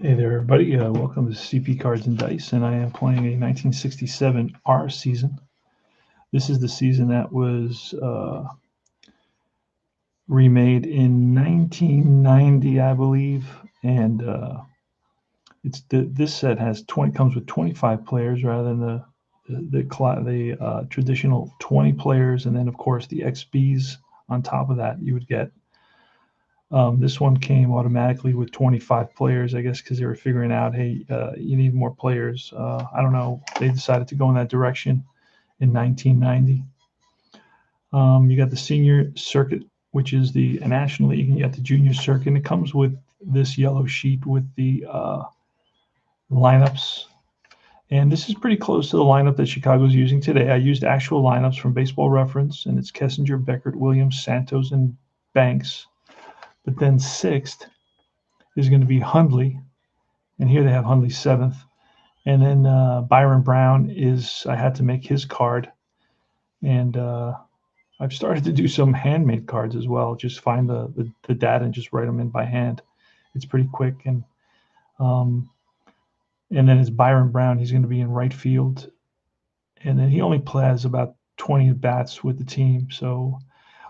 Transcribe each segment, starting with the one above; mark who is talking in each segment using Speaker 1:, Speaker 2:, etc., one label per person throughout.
Speaker 1: Hey there, everybody. Welcome to CP Cards and Dice, and I am playing a 1967 R season. This is the season that was remade in 1990, I believe, and this set comes with 25 players rather than the traditional 20 players, and then of course the XBs on top of that you would get. This one came automatically with 25 players, I guess, because they were figuring out, hey, you need more players. I don't know. They decided to go in that direction in 1990. You got the senior circuit, which is the National League, and you got the junior circuit. And it comes with this yellow sheet with the lineups. And this is pretty close to the lineup that Chicago's using today. I used actual lineups from Baseball Reference, and it's Kessinger, Beckert, Williams, Santos, and Banks. But then sixth is going to be Hundley, and here they have Hundley seventh. And then Byron Brown I had to make his card. And I've started to do some handmade cards as well. Just find the data and just write them in by hand. It's pretty quick. And then it's Byron Brown. He's going to be in right field. And then he only plays about 20 at-bats with the team. So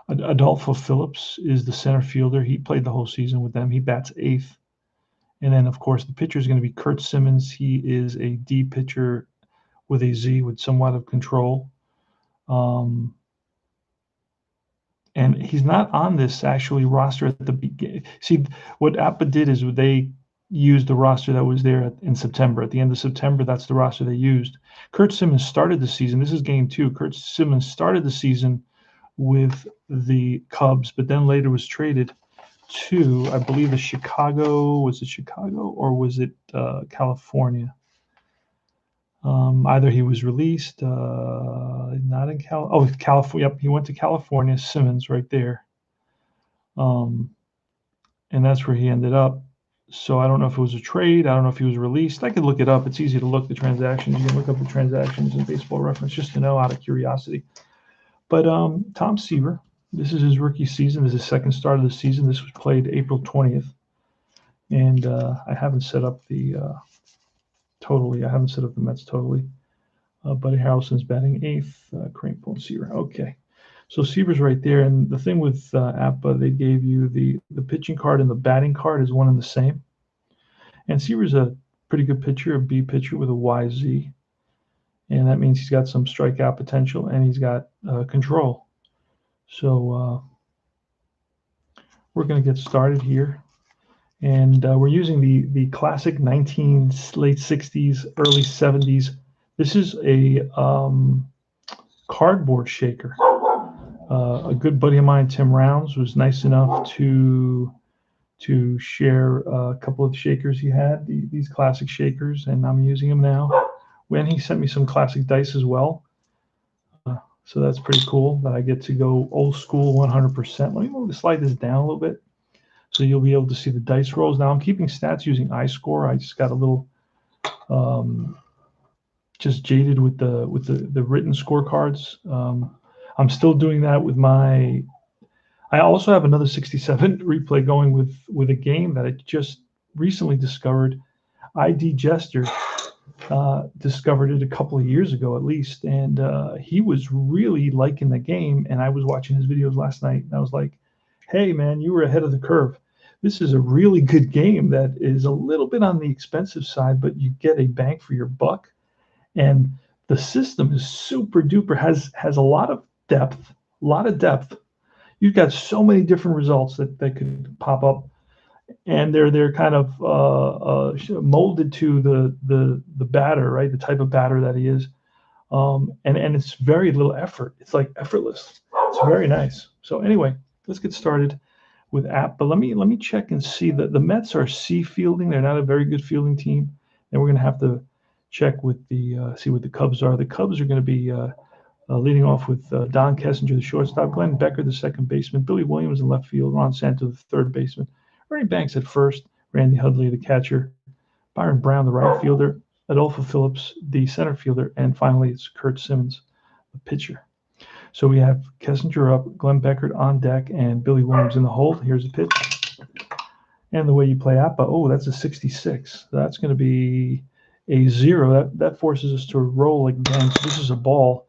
Speaker 1: Adolfo Phillips is the center fielder. He played the whole season with them. He bats eighth. And then, of course, the pitcher is going to be Kurt Simmons. He is a D pitcher with a Z with somewhat of control. And he's not on this actually roster at the beginning. See, what Apba did is they used the roster that was there in September. At the end of September, that's the roster they used. Kurt Simmons started the season. This is game 2. Kurt Simmons started the season with the Cubs, but then later was traded to, I believe, Chicago. Was it Chicago or was it California? Either he was released, not in California. Yep, he went to California. Simmons, right there, and that's where he ended up. So I don't know if it was a trade. I don't know if he was released. I could look it up. It's easy to look the transactions. You can look up the transactions in Baseball Reference just to know out of curiosity. But Tom Seaver, this is his rookie season. This is his second start of the season. This was played April 20th. And I haven't set up the totally. I haven't set up the Mets totally. Buddy Harrelson's batting eighth. Crankville and Seaver. Okay. So Seaver's right there. And the thing with Apba, they gave you the pitching card and the batting card is one and the same. And Seaver's a pretty good pitcher, a B pitcher with a YZ. And that means he's got some strikeout potential and he's got control. So we're going to get started here. And we're using the classic late 60s, early 70s. This is a cardboard shaker. A good buddy of mine, Tim Rounds, was nice enough to share a couple of shakers he had, these classic shakers, and I'm using them now. When he sent me some classic dice as well. So that's pretty cool that I get to go old school 100%. Let me slide this down a little bit so you'll be able to see the dice rolls. Now I'm keeping stats using iScore. I just got a little just jaded with the written scorecards. I'm still doing that with I also have another 67 replay going with a game that I just recently discovered. ID Jester discovered it a couple of years ago at least, and he was really liking the game, and I was watching his videos last night, and I was like, hey man, you were ahead of the curve. This is a really good game that is a little bit on the expensive side, but you get a bang for your buck, and the system is super duper, has a lot of depth. You've got so many different results that could pop up, and they're kind of molded to the batter, right? The type of batter that he is, and it's very little effort. It's like effortless. It's very nice. So anyway, let's get started with App. But let me check and see that the Mets are C fielding. They're not a very good fielding team, and we're going to have to check with see what the Cubs are. The Cubs are going to be leading off with Don Kessinger, the shortstop, Glenn Beckert, the second baseman, Billy Williams in left field, Ron Santo, the third baseman, Ernie Banks at first, Randy Hundley, the catcher, Byron Brown, the right fielder, Adolfo Phillips, the center fielder, and finally it's Kurt Simmons, the pitcher. So we have Kessinger up, Glenn Beckert on deck, and Billy Williams in the hold. Here's the pitch. And the way you play Apba, oh, that's a 66. That's going to be a 0. That forces us to roll again. So this is a ball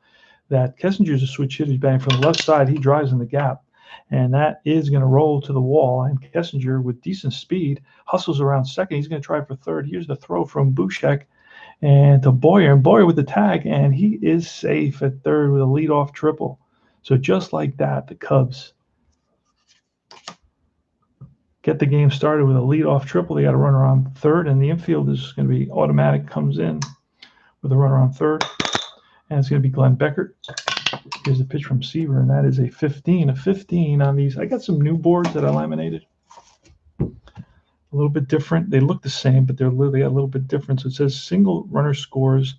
Speaker 1: that Kessinger's a switch hitter. He's batting from the left side. He drives in the gap. And that is going to roll to the wall. And Kessinger, with decent speed, hustles around second. He's going to try for third. Here's the throw from Bushek and to Boyer. And Boyer with the tag. And he is safe at third with a leadoff triple. So just like that, the Cubs get the game started with a leadoff triple. They got a runner on third, and the infield is going to be automatic, comes in with a runner on third, and it's going to be Glenn Beckert. Here's the pitch from Seaver, and that is a 15. A 15 on these. I got some new boards that I laminated. A little bit different. They look the same, but they got a little bit different. So it says single runner scores.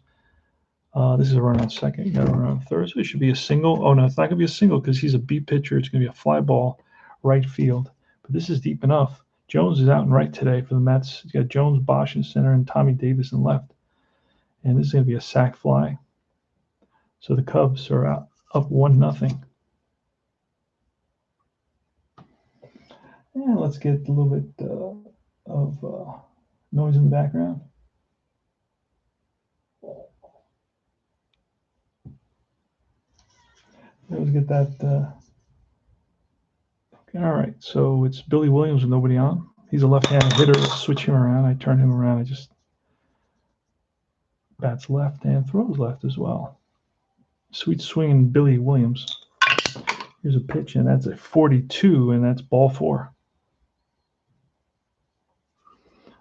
Speaker 1: This is a runner on second. You got a runner on third, so it should be a single. Oh, no, it's not going to be a single because he's a B pitcher. It's going to be a fly ball right field. But this is deep enough. Jones is out in right today for the Mets. He's got Jones, Bosch in center, and Tommy Davis in left. And this is going to be a sac fly. So the Cubs are up 1-0. And let's get a little bit of noise in the background. Let's get that. Okay, all right, so it's Billy Williams with nobody on. He's a left-handed hitter. Let's switch him around. I turn him around. I just bats left and throws left as well. Sweet swinging Billy Williams. Here's a pitch, and that's a 42, and that's ball 4.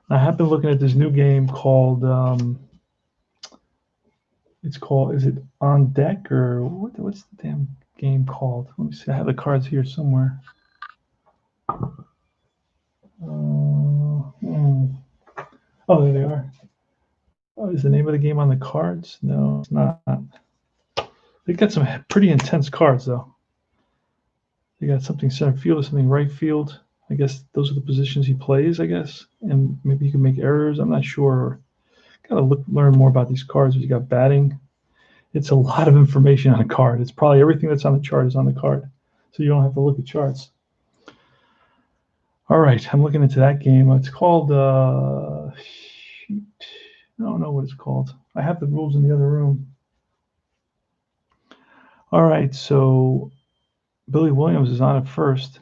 Speaker 1: I have been looking at this new game called, is it On Deck, or what's the damn game called? Let me see. I have the cards here somewhere. Oh, there they are. Oh, is the name of the game on the cards? No, it's not. They got some pretty intense cards, though. They got something center field or something right field. I guess those are the positions he plays, I guess. And maybe you can make errors. I'm not sure. Got to learn more about these cards. You got batting. It's a lot of information on a card. It's probably everything that's on the chart is on the card. So you don't have to look at charts. All right, I'm looking into that game. It's called, shoot, I don't know what it's called. I have the rules in the other room. All right, so Billy Williams is on at first.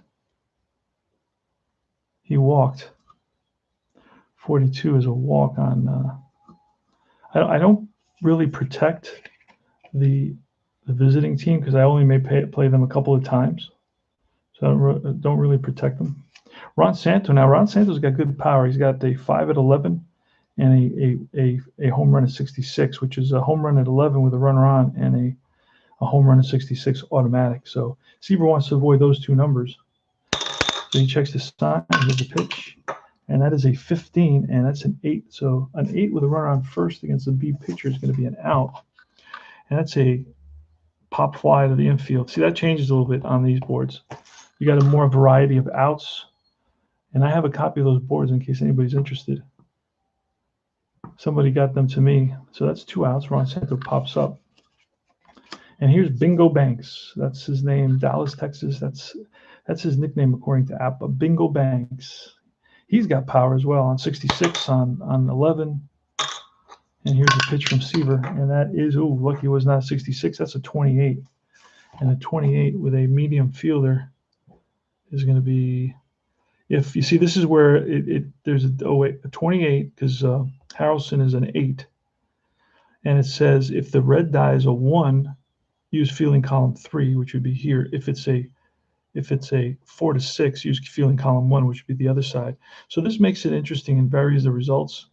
Speaker 1: He walked. 42 is a walk on. I don't really protect the visiting team because I only may play them a couple of times. So I don't really protect them. Ron Santo. Now, Ron Santo's got good power. He's got a 5 at 11 and a home run at 66, which is a home run at 11 with a runner on and a home run at 66 automatic. So Seaver wants to avoid those two numbers. So he checks the sign. Here's the pitch. And that is a 15, and that's an 8. So an 8 with a runner on first against a B pitcher is going to be an out. And that's a pop fly to the infield. See, that changes a little bit on these boards. You got a more variety of outs. And I have a copy of those boards in case anybody's interested. Somebody got them to me. So that's 2 outs. Ron Santo pops up. And here's Bingo Banks. That's his name, Dallas, Texas. That's his nickname according to Apba. Bingo Banks. He's got power as well on 66, on 11. And here's a pitch from Seaver. And that is, lucky it was not 66. That's a 28. And a 28 with a medium fielder is going to be, if you see, this is where there's a 28 because Harrelson is an 8. And it says if the red die is a 1, use fielding column 3, which would be here. If it's a 4 to 6, use fielding column 1, which would be the other side. So this makes it interesting and varies the results.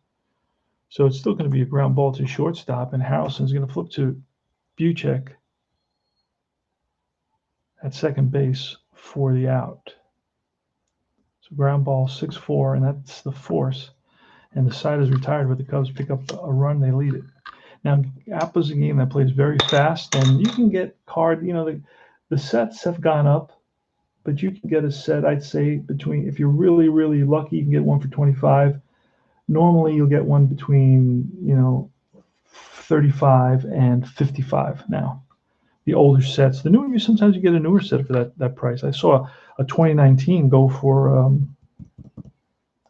Speaker 1: So it's still going to be a ground ball to shortstop, and Harrelson's going to flip to Buchek at second base for the out. So ground ball 6-4, and that's the force. And the side is retired, but the Cubs pick up a run. They lead it. Now, Appa's a game that plays very fast, and you can get the sets have gone up, but you can get a set, I'd say, between, if you're really, really lucky, you can get one for 25. Normally, you'll get one between, 35 and 55 now. The older sets. The newer, sometimes you get a newer set for that price. I saw a 2019 go for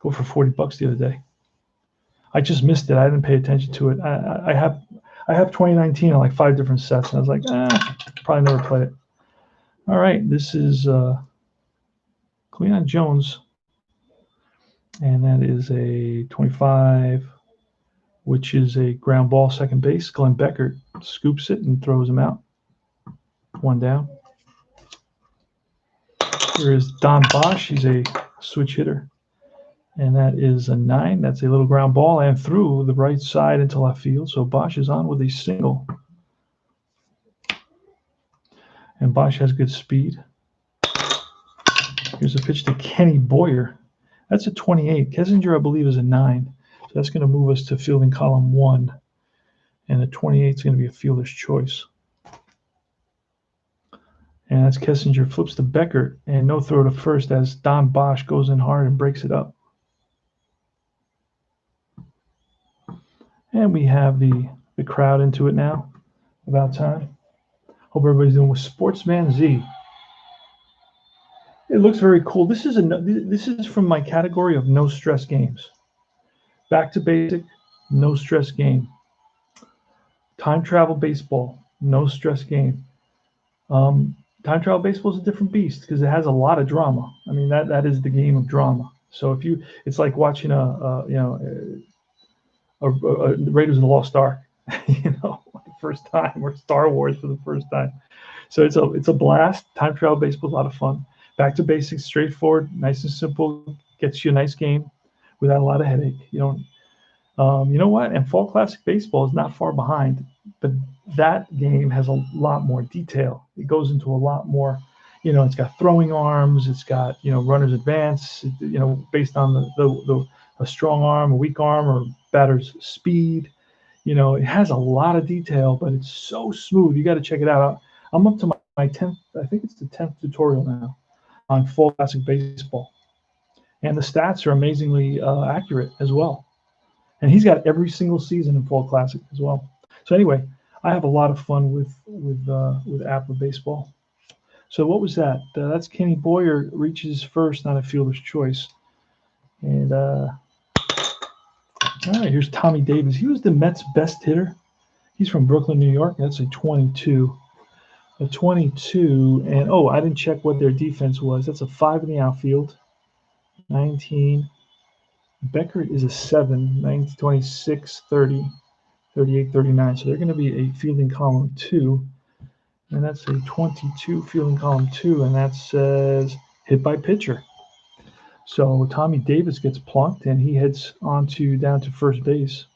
Speaker 1: go for 40 bucks the other day. I just missed it. I didn't pay attention to it. I have 2019 on like 5 different sets, and I was like, probably never play it. All right, this is Cleon Jones, and that is a 25, which is a ground ball, second base. Glenn Beckert scoops it and throws him out. 1 down. Here is Don Bosch. He's a switch hitter. And that is a 9. That's a little ground ball and through the right side into left field. So Bosch is on with a single. And Bosch has good speed. Here's a pitch to Kenny Boyer. That's a 28. Kessinger, I believe, is a 9. So that's going to move us to fielding column 1. And the 28 is going to be a fielder's choice. And that's Kessinger flips to Beckert. And no throw to first as Don Bosch goes in hard and breaks it up. And we have the crowd into it now. About time. Hope everybody's doing with Sportsman Z. It looks very cool. This is from my category of no stress games. Back to basic, no stress game. Time travel baseball, no stress game. Time travel baseball is a different beast because it has a lot of drama. I mean that is the game of drama. So it's like watching a Raiders of the Lost Ark, the first time, or Star Wars for the first time. So it's a blast. Time travel baseball is a lot of fun. Back to basics, straightforward, nice and simple. Gets you a nice game without a lot of headache. You know what? And Fall Classic Baseball is not far behind, but that game has a lot more detail. It goes into a lot more. It's got throwing arms. It's got runners advance. Based on a strong arm, a weak arm, or batter's speed. It has a lot of detail, but it's so smooth. You got to check it out. I'm up to my 10th. I think it's the 10th tutorial now on Full Classic Baseball, and the stats are amazingly accurate as well. And he's got every single season in Full Classic as well. So anyway, I have a lot of fun with Apba Baseball. So what was that? That's Kenny Boyer reaches first on a fielder's choice. And all right, here's Tommy Davis. He was the Mets' best hitter. He's from Brooklyn, New York. That's a 22. A 22, and I didn't check what their defense was. That's a 5 in the outfield. 19. Beckert is a 7. 19, 26, 30, 38, 39. So they're going to be a fielding column 2. And that's a 22 fielding column 2, and that says hit by pitcher. So Tommy Davis gets plunked, and he heads down to first base.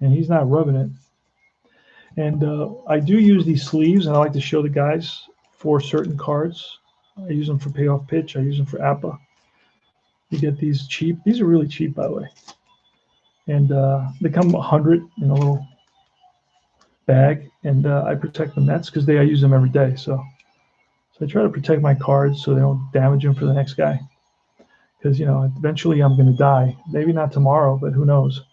Speaker 1: And he's not rubbing it. And I do use these sleeves, and I like to show the guys for certain cards. I use them for payoff pitch. I use them for Apba. You get these cheap. These are really cheap, by the way. And they come 100 in a little bag. And I protect the Mets because I use them every day. So I try to protect my cards so they don't damage them for the next guy. Because, eventually I'm going to die. Maybe not tomorrow, but who knows.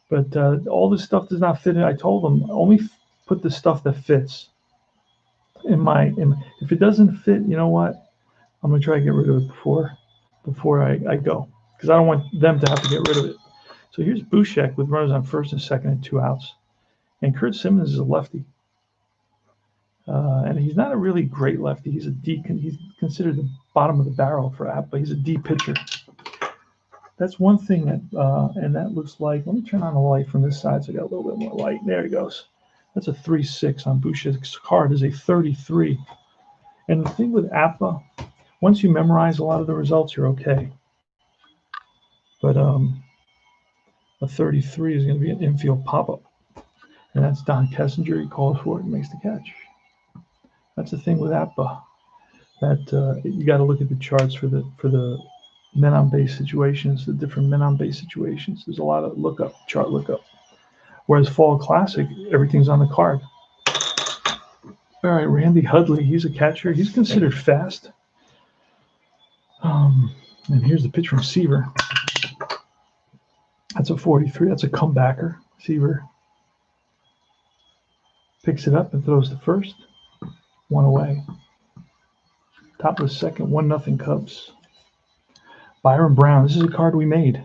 Speaker 1: But all this stuff does not fit in. I told them only put the stuff that fits if it doesn't fit, you know what? I'm going to try to get rid of it before I go, because I don't want them to have to get rid of it. So here's Bushek with runners on first and second and 2 outs. And Kurt Simmons is a lefty. And he's not a really great lefty. He's considered the bottom of the barrel for Apba, but he's a D pitcher. That's one thing and that looks like, let me turn on the light from this side so I got a little bit more light. There it goes. That's a 3.6 on Bushek's card is a 33. And the thing with Apba, once you memorize a lot of the results, you're okay. But a 33 is going to be an infield pop-up. And that's Don Kessinger. He calls for it and makes the catch. That's the thing with Apba. That you got to look at the charts for the men on base situations, the different men on base situations. There's a lot of chart lookup. Whereas Fall Classic, everything's on the card. All right, Randy Hudley, he's a catcher. He's considered fast. And here's the pitch from Seaver. That's a 43. That's a comebacker. Seaver picks it up and throws to first. 1 away. Top of the second, 1-0 Cubs. Byron Brown. This is a card we made.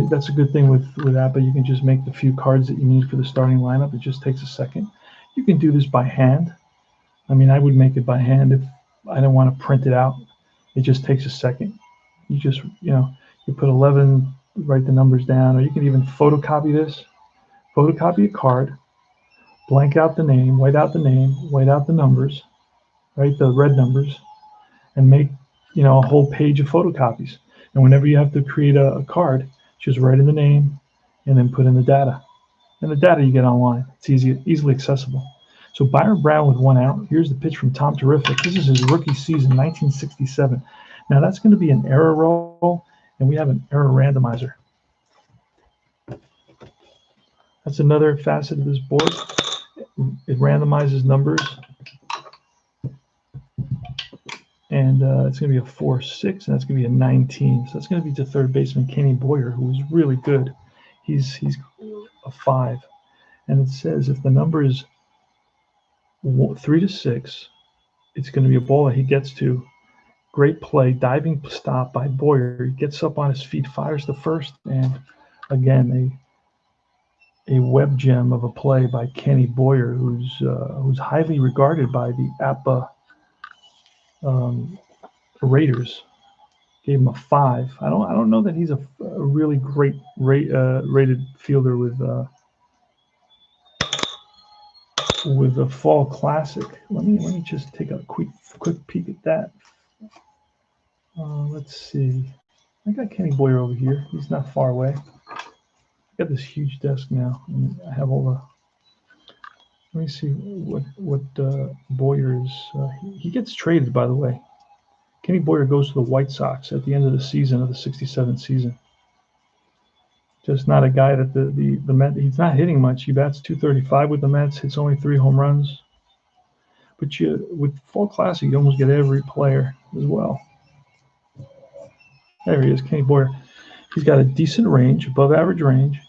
Speaker 1: That's a good thing with Apba. You can just make the few cards that you need for the starting lineup. It just takes a second. You can do this by hand. I mean, I would make it by hand if I don't want to print it out. It just takes a second. You just, you put 11, write the numbers down, or you can even photocopy this. Photocopy a card, blank out the name, white out the numbers, right, the red numbers, and make, a whole page of photocopies. And whenever you have to create a card, just write in the name and then put in the data. And the data you get online. It's easily accessible. So Byron Brown with 1 out. Here's the pitch from Tom Terrific. This is his rookie season, 1967. Now that's going to be an error roll, and we have an error randomizer. That's another facet of this board. It randomizes numbers. And it's going to be a 4-6, and that's going to be a 19. So that's going to be to third baseman Kenny Boyer, who is really good. He's a 5. And it says if the number is 3 to 6, it's going to be a ball that he gets to. Great play, diving stop by Boyer. He gets up on his feet, fires the first, and again, a web gem of a play by Kenny Boyer, who's highly regarded by the Apba Raiders. Gave him a 5. I don't know that he's a really great rated fielder with a fall classic. Let me just take a quick peek at that. Let's see. I got Kenny Boyer over here. He's not far away. I got this huge desk now, and I have all the. Let me see what Boyer is. He gets traded, by the way. Kenny Boyer goes to the White Sox at the end of the season, of the 67 season. Just not a guy that the Mets, he's not hitting much. He bats .235 with the Mets, hits only 3 home runs. But with Fall Classic, you almost get every player as well. There he is, Kenny Boyer. He's got a decent range, above average range.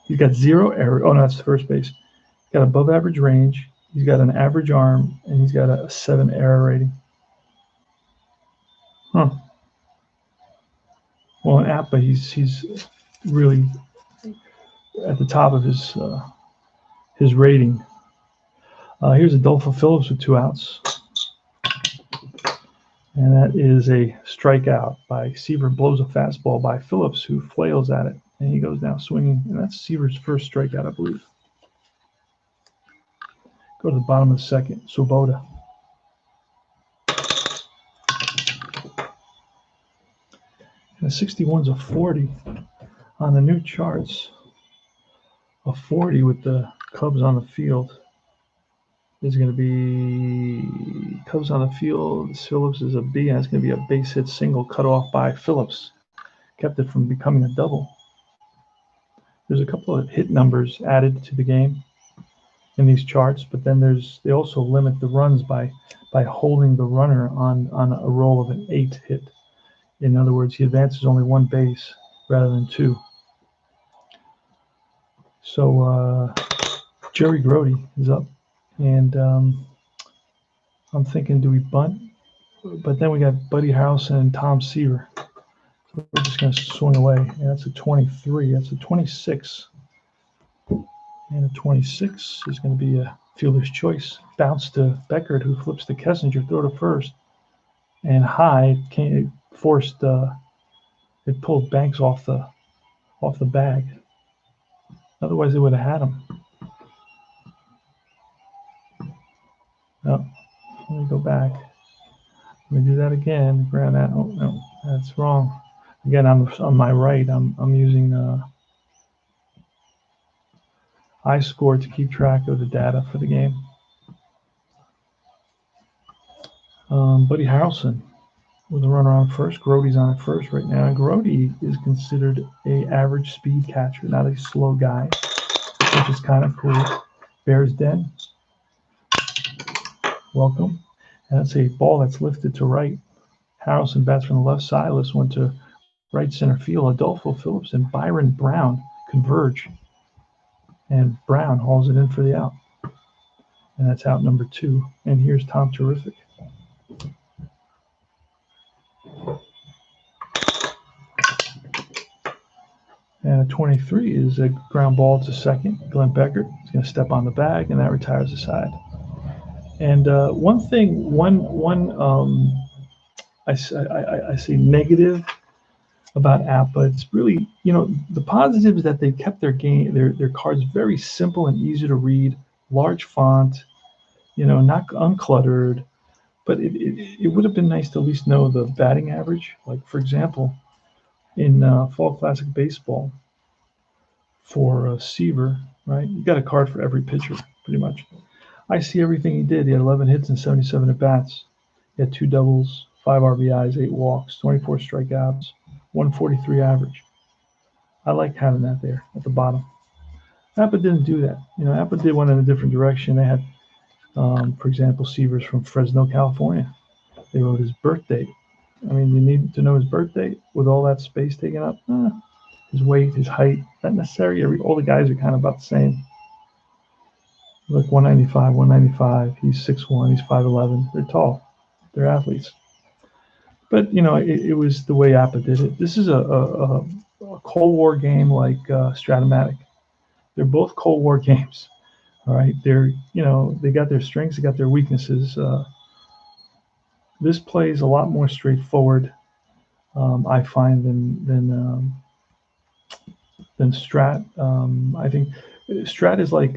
Speaker 1: He's got 0 error. Oh, no, that's first base. He's got above average range. He's got an average arm, and he's got a 7 error rating. Huh. Well, in Apba, he's really at the top of his rating. Here's Adolfo Phillips with 2 outs. And that is a strikeout by Seaver. Blows a fastball by Phillips, who flails at it. And he goes down swinging. And that's Seaver's first strikeout, I believe. Go to the bottom of the second. Swoboda. And a 61's a 40 on the new charts. A 40 with the Cubs on the field is going to be Cubs on the field. Phillips is a B, and it's going to be a base hit single cut off by Phillips. Kept it from becoming a double. There's a couple of hit numbers added to the game in these charts, but then they also limit the runs by holding the runner on a roll of an 8 hit. In other words, he advances only 1 base rather than 2. So Jerry Grody is up, and I'm thinking, do we bunt? But then we got Buddy Harrelson and Tom Seaver. So we're just going to swing away. And that's a 23. That's a 26. And a 26 is going to be a fielder's choice. Bounce to Beckert, who flips to Kessinger, throw to first. And high, it pulled Banks off the bag. Otherwise, they would have had him. No, let me go back. Let me do that again. Ground out. Oh no, that's wrong. Again, on my right. I'm using iScore to keep track of the data for the game. Buddy Harrelson with a runner on first. Grody's on at first right now. And Grody is considered a average speed catcher, not a slow guy, which is kind of cool. Bears Den. Welcome. And that's a ball that's lifted to right. Harrelson bats from the left side. This one to right center field. Adolfo Phillips and Byron Brown converge. And Brown hauls it in for the out. And that's out number 2. And here's Tom Terrific. And a 23 is a ground ball to second. Glenn Beckert is going to step on the bag, and that retires the side. And one thing, I say negative about Appa. It's really, the positive is that they kept their cards very simple and easy to read, large font, not uncluttered. But it would have been nice to at least know the batting average. Like, for example, in Fall Classic Baseball for Seaver, right? You got a card for every pitcher, pretty much. I see everything he did. He had 11 hits and 77 at bats. He had 2 doubles, 5 RBIs, 8 walks, 24 strikeouts, 143 average. I like having that there at the bottom. Appa didn't do that. Appa did one in a different direction. They had, for example, Seaver's from Fresno, California. They wrote his birth date. I mean, you need to know his birth date with all that space taken up. His weight, his height, not necessary. All the guys are kind of about the same. Look, 195. He's 6'1". He's 5'11". They're tall. They're athletes. But it was the way Appa did it. This is a Cold War game like Stratomatic. They're both Cold War games. All right. They got their strengths. They got their weaknesses. This plays a lot more straightforward, I find, than Strat. I think Strat is like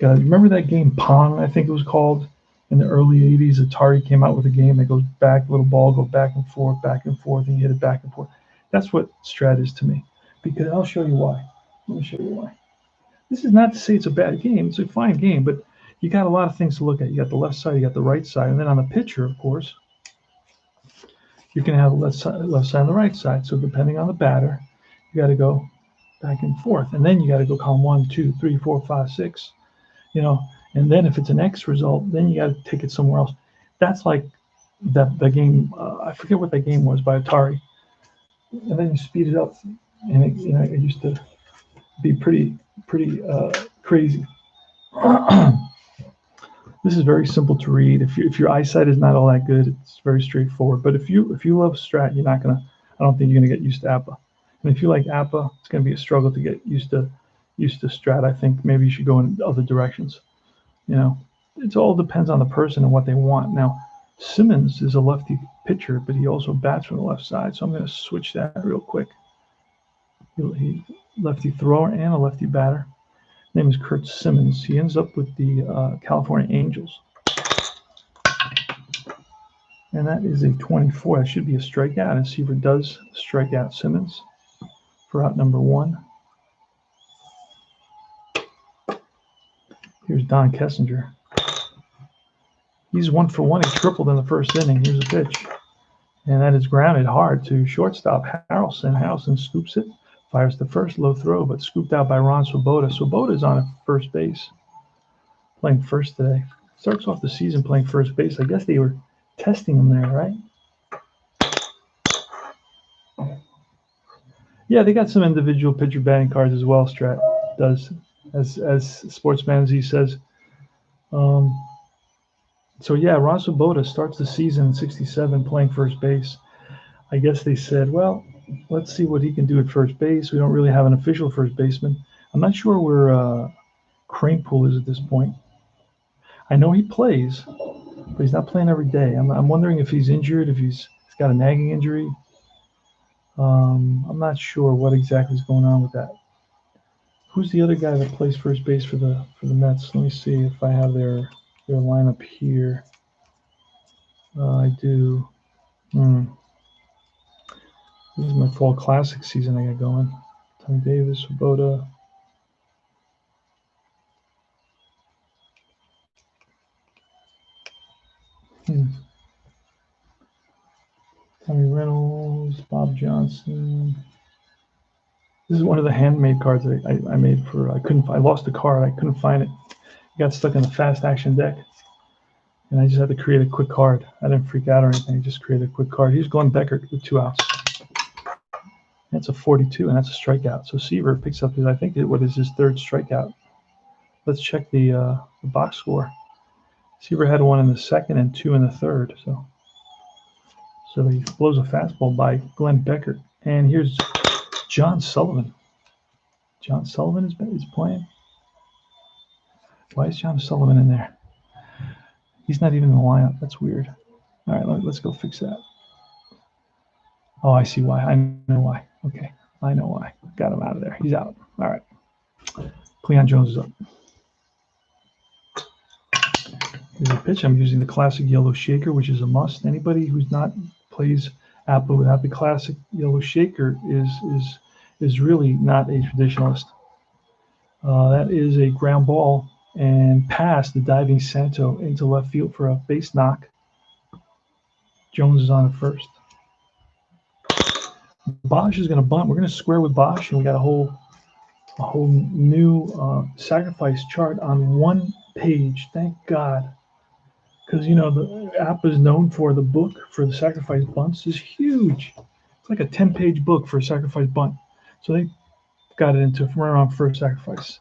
Speaker 1: remember that game Pong? I think it was called in the early '80s. Atari came out with a game that goes back, little ball go back and forth, and you hit it back and forth. That's what Strat is to me. Because I'll show you why. Let me show you why. This is not to say it's a bad game. It's a fine game, but you got a lot of things to look at. You got the left side, you got the right side, and then on the pitcher, of course, you can have the left side and the right side. So depending on the batter, you got to go back and forth, and then you got to go column 1, 2, 3, 4, 5, 6. And then if it's an X result, then you got to take it somewhere else. That's like the game. I forget what that game was by Atari, and then you speed it up, and it used to be pretty crazy. This is very simple to read. If your eyesight is not all that good, it's very straightforward. But if you love Strat, I don't think you're gonna get used to Appa. And if you like Appa, it's gonna be a struggle to get used to Strat. I think maybe you should go in other directions. It all depends on the person and what they want. Now, Simmons is a lefty pitcher, but he also bats from the left side. So I'm gonna switch that real quick. He lefty thrower and a lefty batter. His name is Kurt Simmons. He ends up with the California Angels. And that is a 24. That should be a strikeout. And Seaver does strike out Simmons for out number 1. Here's Don Kessinger. He's 1 for 1. He tripled in the first inning. Here's a pitch. And that is grounded hard to shortstop Harrelson. Harrelson scoops it. Fires the first, low throw, but scooped out by Ron Swoboda. Swoboda's on at first base, playing first today. Starts off the season playing first base. I guess they were testing him there, right? Yeah, they got some individual pitcher batting cards as well, Strat does, as Sportsman as he says. So yeah, Ron Swoboda starts the season in '67 playing first base. I guess they said, well, let's see what he can do at first base. We don't really have an official first baseman. I'm not sure where Kranepool is at this point. I know he plays, but he's not playing every day. I'm wondering if he's injured, if he's got a nagging injury. I'm not sure what exactly is going on with that. Who's the other guy that plays first base for the Mets? Let me see if I have their lineup here. I do. This is my fall classic season I got going. Tommy Davis, Swoboda. Tommy Reynolds, Bob Johnson. This is one of the handmade cards that I made for. I lost the card. I couldn't find it. It got stuck in the fast action deck, and I just had to create a quick card. I didn't freak out or anything. I just created a quick card. Here's Glenn Beckert with 2 outs. That's a 42, and that's a strikeout. So Seaver picks up his, I think, what is his 3rd strikeout. Let's check the box score. Seaver had 1 in the 2nd and 2 in the 3rd. So he blows a fastball by Glenn Beckert. And here's John Sullivan. John Sullivan is playing. Why is John Sullivan in there? He's not even in the lineup. That's weird. All right, let's go fix that. Oh, I see why. I know why. Okay, I know why. Got him out of there. He's out. All right. Cleon Jones is up. Here's a pitch. I'm using the classic yellow shaker, which is a must. Anybody who's not plays Apba without the classic yellow shaker is really not a traditionalist. That is a ground ball and past the diving Santo into left field for a base knock. Jones is on at first. Bosch is going to bunt. We're going to square with Bosch, and we got a whole new sacrifice chart on one page. Thank God, because the app is known for the book for the sacrifice bunts is huge. It's like a 10-page book for a sacrifice bunt. So they got it into from around first sacrifice.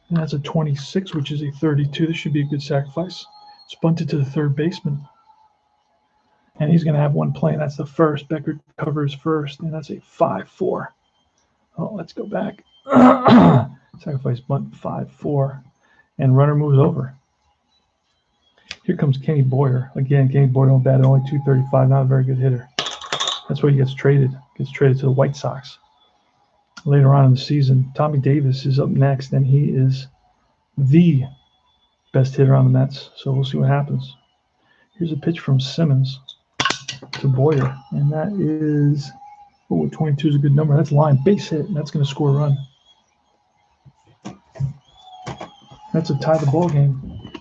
Speaker 1: And that's a 26, which is a 32. This should be a good sacrifice. It's bunted to the third baseman. And he's going to have one play, and that's the first. Becker covers first, and that's a 5-4. Oh, let's go back. Sacrifice bunt 5-4. And runner moves over. Here comes Kenny Boyer. Again, Kenny Boyer don't bat at only 235, not a very good hitter. That's why he gets traded. Gets traded to the White Sox. Later on in the season, Tommy Davis is up next, and he is the best hitter on the Mets. So we'll see what happens. Here's a pitch from Simmons to Boyer, and that is 22 is a good number. That's line base hit, and that's going to score a run. That's a tie the ball game.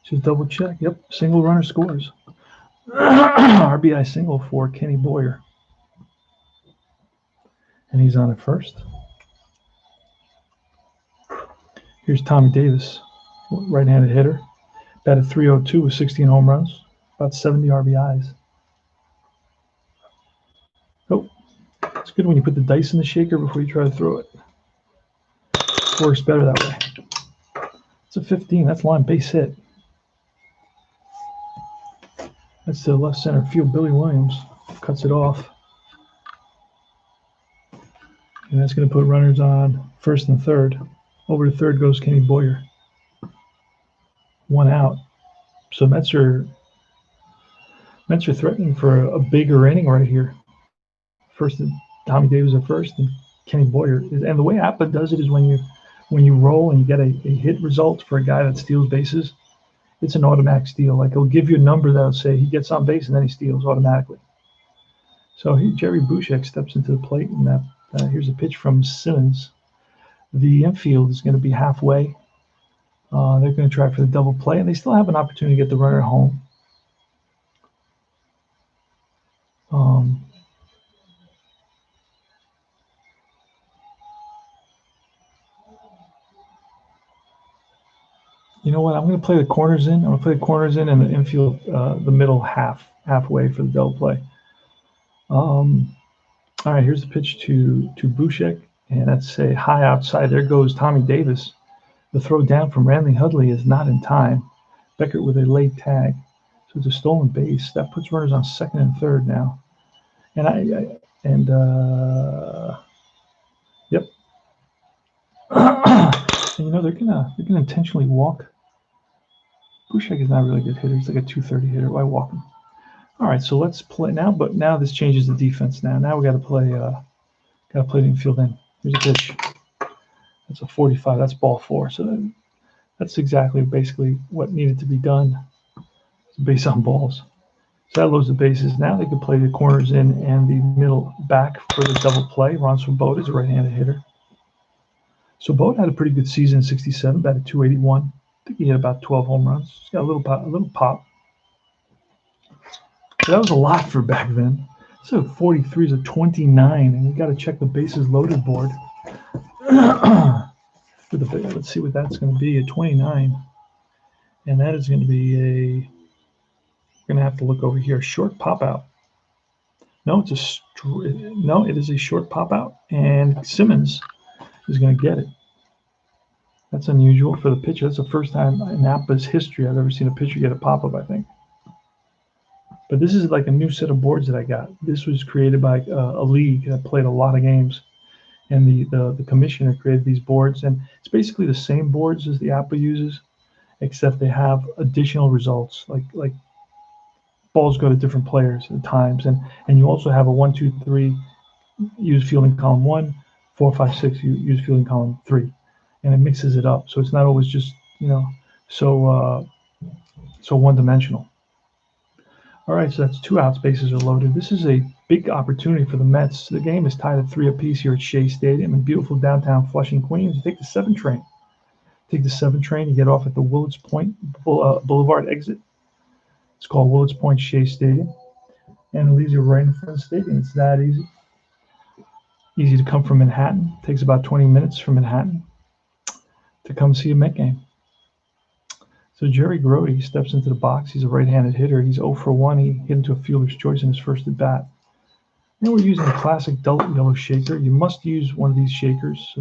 Speaker 1: Just double check. Yep, single runner scores. RBI single for Kenny Boyer. And he's on at first. Here's Tommy Davis, right-handed hitter. Batted .302 with 16 home runs, about 70 RBIs. Oh, it's good when you put the dice in the shaker before you try to throw it. Works better that way. It's a 15. That's line base hit. That's to the left center field. Billy Williams cuts it off. And that's going to put runners on first and third. Over to third goes Kenny Boyer. One out. So Mets are threatening for a bigger inning right here. First, Tommy Davis at first, and Kenny Boyer. And the way Apba does it is when you roll and you get a hit result for a guy that steals bases, it's an automatic steal. Like it'll give you a number that'll say he gets on base and then he steals automatically. So Jerry Bushek steps into the plate, and here's a pitch from Simmons. The infield is going to be halfway. They're going to try for the double play, and they still have an opportunity to get the runner home. You know what? I'm going to play the corners in. I'm going to play the corners in and the infield, the middle halfway for the double play. All right, here's the pitch to Bushek, and that's a high outside. There goes Tommy Davis. The throw down from Randy Hudley is not in time. Beckert with a late tag. So it's a stolen base. That puts runners on second and third now. And yep. And they're gonna intentionally walk. Bushek is not a really good hitter. He's like a 230 hitter. Why walk him? All right, so let's play now. But now this changes the defense. Now we got to play. Got to play the infield in. Here's a pitch. That's a 45. That's ball 4. So that's basically what needed to be done. It's base on balls. So that loads the bases. Now they can play the corners in and the middle back for the double play. Ron Swoboda is a right-handed hitter. So Swoboda had a pretty good season in '67, batted .281. I think he hit about 12 home runs. He's got a little pop. So that was a lot for back then. So 43 is a 29, and you got to check the bases loaded board. Let's see what that's going to be, a 29. And that is going to be we're going to have to look over here, short pop out. No, it is a short pop out, and Simmons is going to get it. That's unusual for the pitcher. That's the first time in Apba's history I've ever seen a pitcher get a pop-up, I think. But this is like a new set of boards that I got. This was created by a league that played a lot of games, and the commissioner created these boards, and it's basically the same boards as the Apba uses, except they have additional results, like balls go to different players at times, and you also have a 1, 2, 3 use fielding column 1, 4, 5, 6 use fielding column 3, and it mixes it up, so it's not always just so so one-dimensional. All right, so that's 2 outs, bases are loaded. This is a big opportunity for the Mets. The game is tied at 3 apiece here at Shea Stadium in beautiful downtown Flushing, Queens. You take the 7 train. Take the 7 train, you get off at the Willets Point Boulevard exit. It's called Willets Point Shea Stadium, and it leaves you right in front of the stadium. It's that easy. Easy to come from Manhattan. It takes about 20 minutes from Manhattan to come see a Met game. So Jerry Grody steps into the box. He's a right-handed hitter. He's 0 for 1. He hit into a fielder's choice in his first at bat. Now we're using a classic dull yellow shaker. You must use one of these shakers.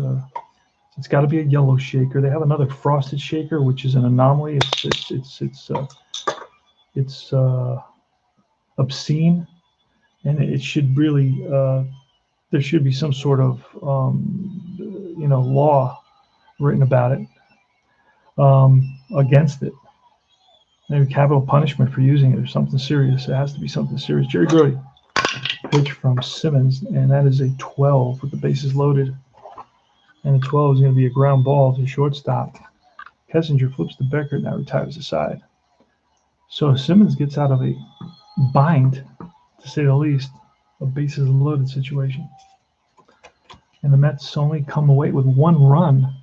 Speaker 1: It's got to be a yellow shaker. They have another frosted shaker, which is an anomaly. It's obscene, and it should really there should be some sort of law written about it against it. Maybe capital punishment for using it or something serious. It has to be something serious. Jerry Grody, pitch from Simmons, and that is a 12 with the bases loaded. And the 12 is going to be a ground ball to shortstop. Kessinger flips to Beckert, now retires aside. So Simmons gets out of a bind, to say the least, a bases loaded situation. And the Mets only come away with 1 run,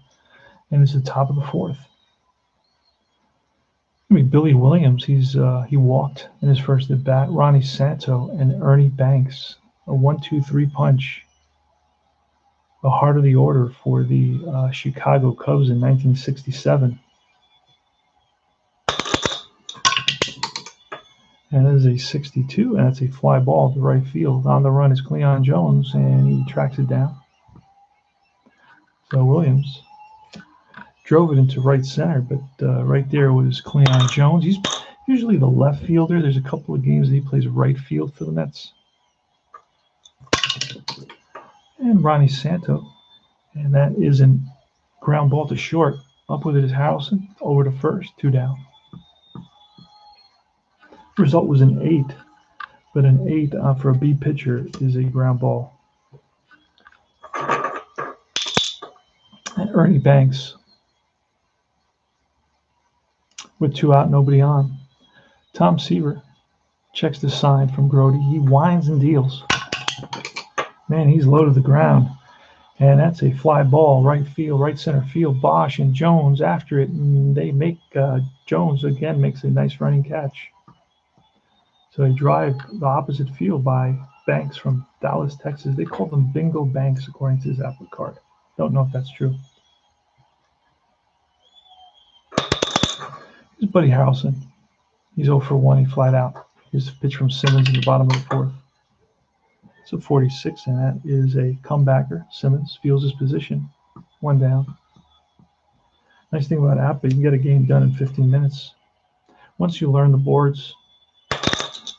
Speaker 1: and it's the top of the 4th. Billy Williams, he walked in his first at bat. Ronnie Santo and Ernie Banks, a 1-2-3 punch, the heart of the order for the Chicago Cubs in 1967. And that is a 62, and that's a fly ball to right field. On the run is Cleon Jones, and he tracks it down. So Williams drove it into right center, but right there was Cleon Jones. He's usually the left fielder. There's a couple of games that he plays right field for the Mets. And Ronnie Santo, and that is a ground ball to short. Up with it is Harrelson, over to first, 2 down. The result was an 8, but an 8 for a B pitcher is a ground ball. And Ernie Banks, with 2 out, nobody on. Tom Seaver checks the sign from Grody. He winds and deals. Man, he's low to the ground. And that's a fly ball, right field, right center field. Bosch and Jones after it, and they make Jones again makes a nice running catch. So they drive the opposite field by Banks from Dallas, Texas. They call them Bingo Banks, according to his Apple card. Don't know if that's true. Here's Buddy Harrelson. He's 0 for 1. He flied out. Here's a pitch from Simmons in the bottom of the 4th. It's a 46, and that is a comebacker. Simmons feels his position. 1 down. Nice thing about Apba, you can get a game done in 15 minutes. Once you learn the boards,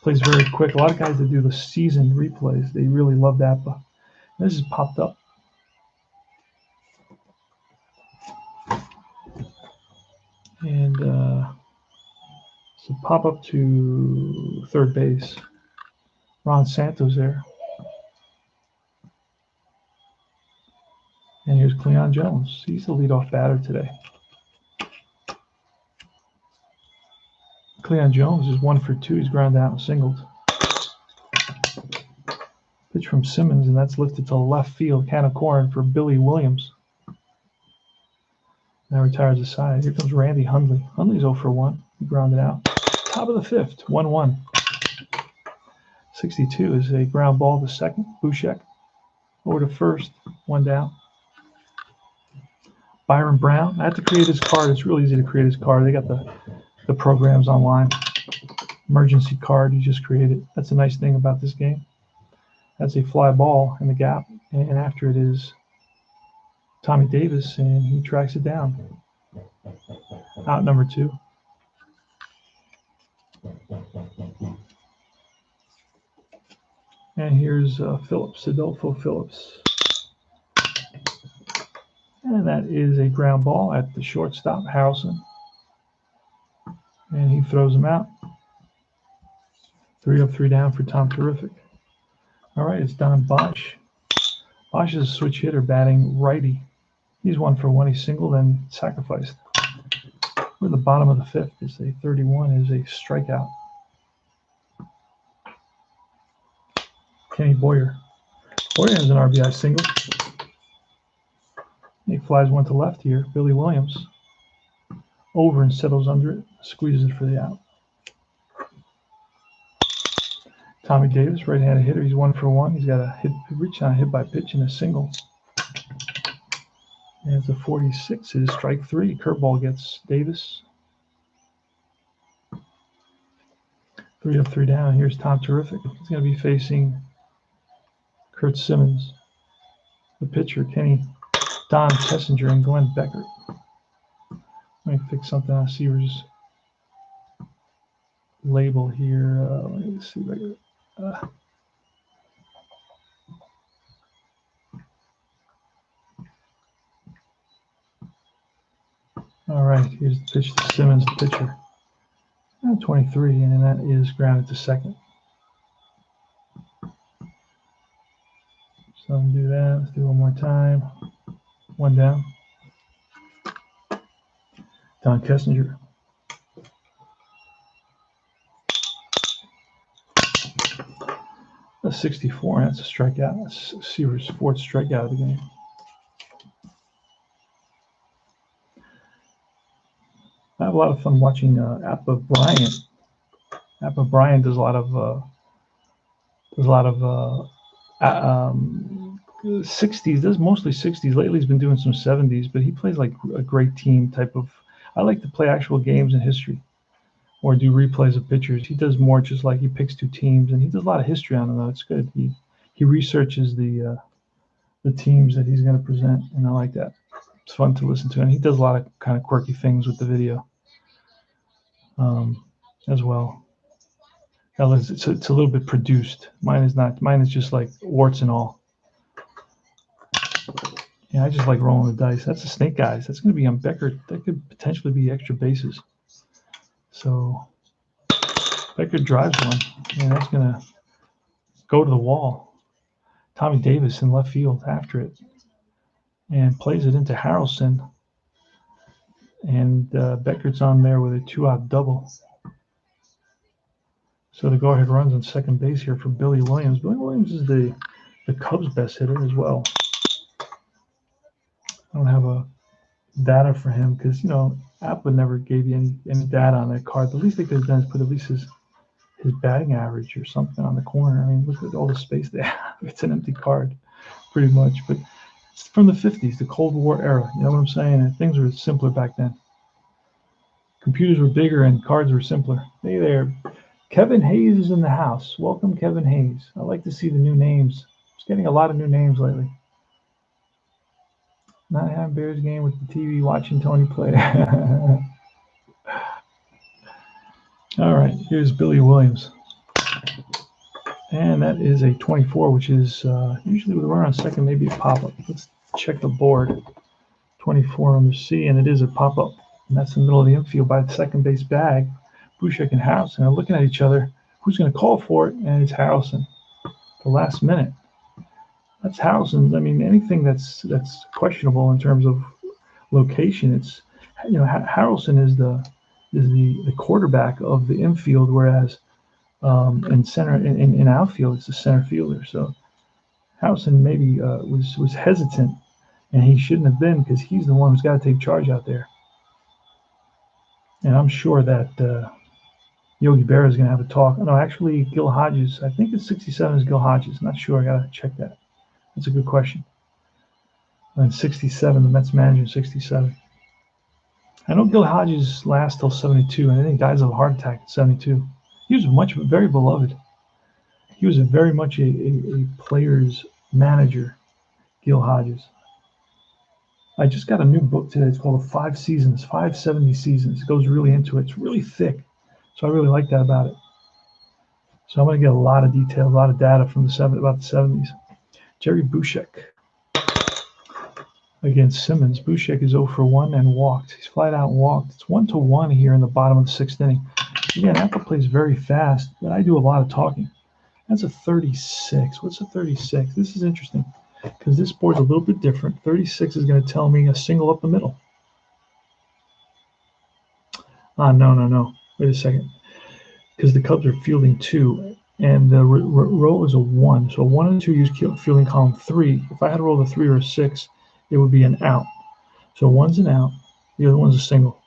Speaker 1: plays very quick. A lot of guys that do the season replays, they really love Apba. This is popped up. And so pop up to third base. Ron Santos there. And here's Cleon Jones. He's the leadoff batter today. Cleon Jones is 1 for 2. He's grounded out and singled. Pitch from Simmons, and that's lifted to left field. Can of corn for Billy Williams. Now retires aside. Here comes Randy Hundley. Hundley's 0 for 1. He grounded out. Top of the 5th, 1-1. 62 is a ground ball to second. Bushek over to first, 1 down. Byron Brown. I had to create his card. It's really easy to create his card. They got the programs online. Emergency card you just created. That's a nice thing about this game. That's a fly ball in the gap. And after it is Tommy Davis, and he tracks it down. Out number 2. And here's Phillips, Adolfo Phillips. And that is a ground ball at the shortstop, Harrelson. And he throws him out. 3 up, 3 down for Tom Terrific. All right, it's Don Bosch. Bosch is a switch hitter batting righty. He's 1 for 1. He's singled and sacrificed. We're at the bottom of the 5th. It's a 31 is a strikeout. Kenny Boyer. Boyer has an RBI single. He flies one to left here. Billy Williams over and settles under it. Squeezes it for the out. Tommy Davis, right-handed hitter. He's 1 for 1. He's got a reach on a hit by pitch and a single. And it's a 46 is strike 3. Curveball gets Davis. 3 up, 3 down. Here's Tom Terrific. He's going to be facing Kurt Simmons. The pitcher, Don Kessinger and Glenn Beckert. Let me fix something on Seaver's label here. Let me see if I get it. All right, here's the pitch to Simmons, the pitcher. 23, and that is grounded to second. So undo that. Let's do it one more time. 1 down. Don Kessinger. A 64, and that's a strikeout. That's Seaver's 4th strikeout of the game. I have a lot of fun watching Apba Bryant. Apba Bryant does a lot of 60s. Does mostly 60s. Lately, he's been doing some 70s, but he plays like a great team type of. I like to play actual games in history, or do replays of pitchers. He does more just like he picks 2 teams, and he does a lot of history on them. Though it's good. He researches the teams that he's going to present, and I like that. It's fun to listen to, and he does a lot of kind of quirky things with the video as well. It's a little bit produced. Mine is not. Mine is just like warts and all. Yeah, I just like rolling the dice. That's a snake eyes. That's going to be on Beckert. That could potentially be extra bases. So Beckert drives one, and that's going to go to the wall. Tommy Davis in left field after it, and plays it into Harrelson. And Beckert's on there with a 2-out double. So the go-ahead runs on second base here for Billy Williams. Billy Williams is the Cubs' best hitter as well. I don't have a data for him because, Apba never gave you any data on that card. The least they could have done is put at least his batting average or something on the corner. I mean, look at all the space they have. It's an empty card, pretty much. But it's from the 50s, the Cold War era. You know what I'm saying? And things were simpler back then. Computers were bigger and cards were simpler. Hey there. Kevin Hayes is in the house. Welcome, Kevin Hayes. I like to see the new names. Just getting a lot of new names lately. Not having Bears game with the TV, watching Tony play. All right, here's Billy Williams. And that is a 24, which is usually with a runner on second, maybe a pop-up. Let's check the board. 24 under C, and it is a pop-up. And that's in the middle of the infield by the second base bag. Bushek and Harrelson are looking at each other. Who's going to call for it? And it's Harrelson. The last minute. That's Harrelson's. I mean, anything that's questionable in terms of location, it's Harrelson is the quarterback of the infield, whereas in outfield it's the center fielder. So Harrelson maybe was hesitant, and he shouldn't have been because he's the one who's got to take charge out there. And I'm sure that Yogi Berra is going to have a talk. No, actually, Gil Hodges. I think it's 67 is Gil Hodges. I'm not sure. I got to check that. That's a good question. And 67, the Mets manager in 67. I know Gil Hodges lasts till 72, and then he dies of a heart attack at 72. He was very beloved. He was very much a player's manager, Gil Hodges. I just got a new book today. It's called 570 Seasons. It goes really into it. It's really thick. So I really like that about it. So I'm going to get a lot of details, a lot of data from about the 70s. Jerry Bushek against Simmons. Bushek is 0 for 1 and walked. He's flat out walked. It's 1-1 here in the bottom of the 6th inning. Again, Apba plays very fast, but I do a lot of talking. That's a 36. What's a 36? This is interesting because this board's a little bit different. 36 is going to tell me a single up the middle. No. Wait a second. Because the Cubs are fielding 2, and the roll is a 1. So 1 and 2 use fielding column 3. If I had to roll a 3 or a 6, it would be an out. So 1's an out. The other one's a single.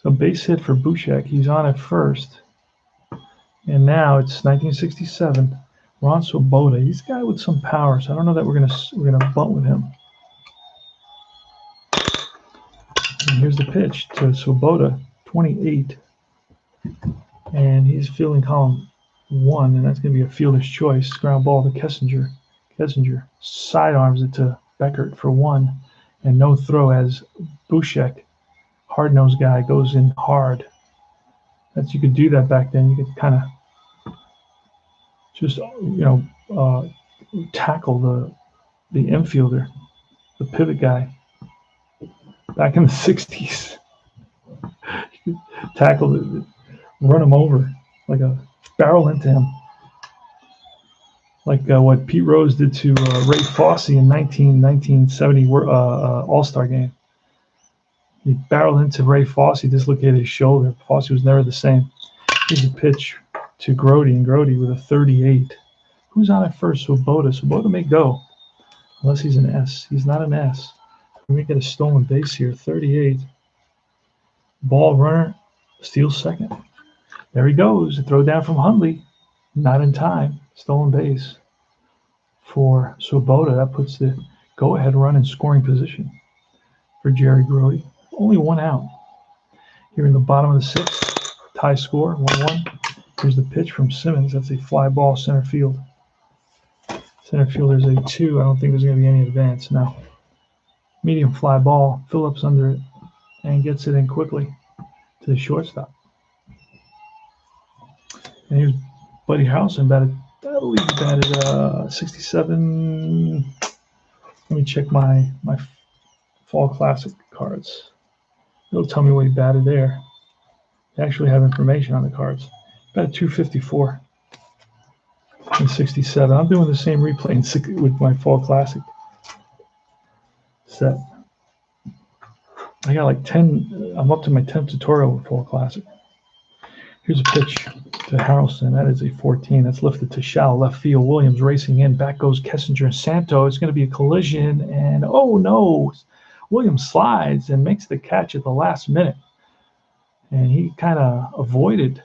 Speaker 1: So base hit for Bushek. He's on at first. And now it's 1967. Ron Swoboda. He's a guy with some power, so I don't know that we're gonna bunt with him. And here's the pitch to Swoboda, 28. And he's fielding column 1, and that's going to be a fielder's choice. Ground ball to Kessinger. Kessinger sidearms it to Beckert for 1, and no throw as Bushek, hard-nosed guy, goes in hard. You could do that back then. You could kind of just, tackle the infielder, the pivot guy. Back in the 60s, you could tackle, run him over, like a barrel into him. Like what Pete Rose did to Ray Fosse in 1970 All-Star game. He barreled into Ray Fosse, dislocated his shoulder. Fosse was never the same. Here's a pitch to Grody, and Grody with a 38. Who's on at first? Swoboda. Swoboda may go, unless he's an S. He's not an S. We may get a stolen base here. 38. Ball runner steals second. There he goes. A throw down from Hundley. Not in time. Stolen base for Swoboda. That puts the go-ahead run in scoring position for Jerry Grody. Only 1 out. Here in the bottom of the 6th, tie score, 1-1. Here's the pitch from Simmons. That's a fly ball center field. Center fielder's a 2. I don't think there's going to be any advance now. Medium fly ball. Phillips under it and gets it in quickly to the shortstop. And here's Buddy Harrelson batted, I believe he batted 67. Let me check my Fall Classic cards. It'll tell me what he batted there. They actually have information on the cards. He batted 254 in 67. I'm doing the same replay with my Fall Classic set. I got like 10. I'm up to my 10th tutorial with Fall Classic. Here's a pitch to Harrelson. That is a 14. That's lifted to shallow left field. Williams racing in. Back goes Kessinger and Santo. It's going to be a collision. And oh no, Williams slides and makes the catch at the last minute. And he kind of avoided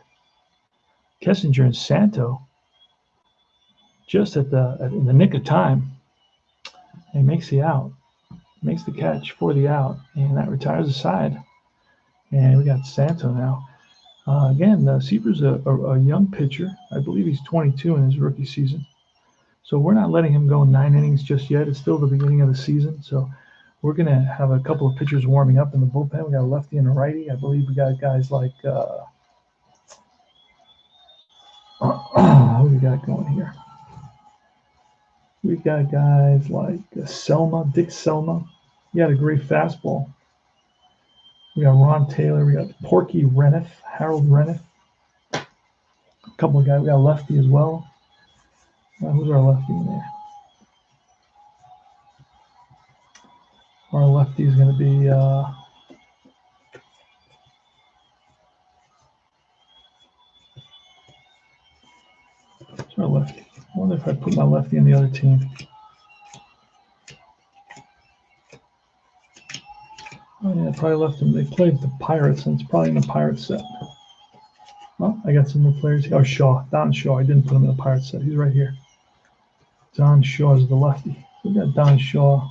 Speaker 1: Kessinger and Santo just in the nick of time. And makes the out. Makes the catch for the out. And that retires the side. And we got Santo now. Again, Seaver's a young pitcher. I believe he's 22 in his rookie season. So we're not letting him go 9 innings just yet. It's still the beginning of the season. So we're going to have a couple of pitchers warming up in the bullpen. We got a lefty and a righty. I believe we got guys like who we got going here? We got guys like Dick Selma. He had a great fastball. We got Ron Taylor. We got Porky Renniff, Harold Renniff. A couple of guys. We got a lefty as well. Who's our lefty in there? Our lefty is going to be who's our lefty? I wonder if I put my lefty in the other team. Oh yeah, I probably left them. They played the Pirates, and it's probably in the Pirates set. Well, I got some more players here. Oh, Shaw, Don Shaw. I didn't put him in the Pirates set. He's right here. Don Shaw is the lefty. We got Don Shaw.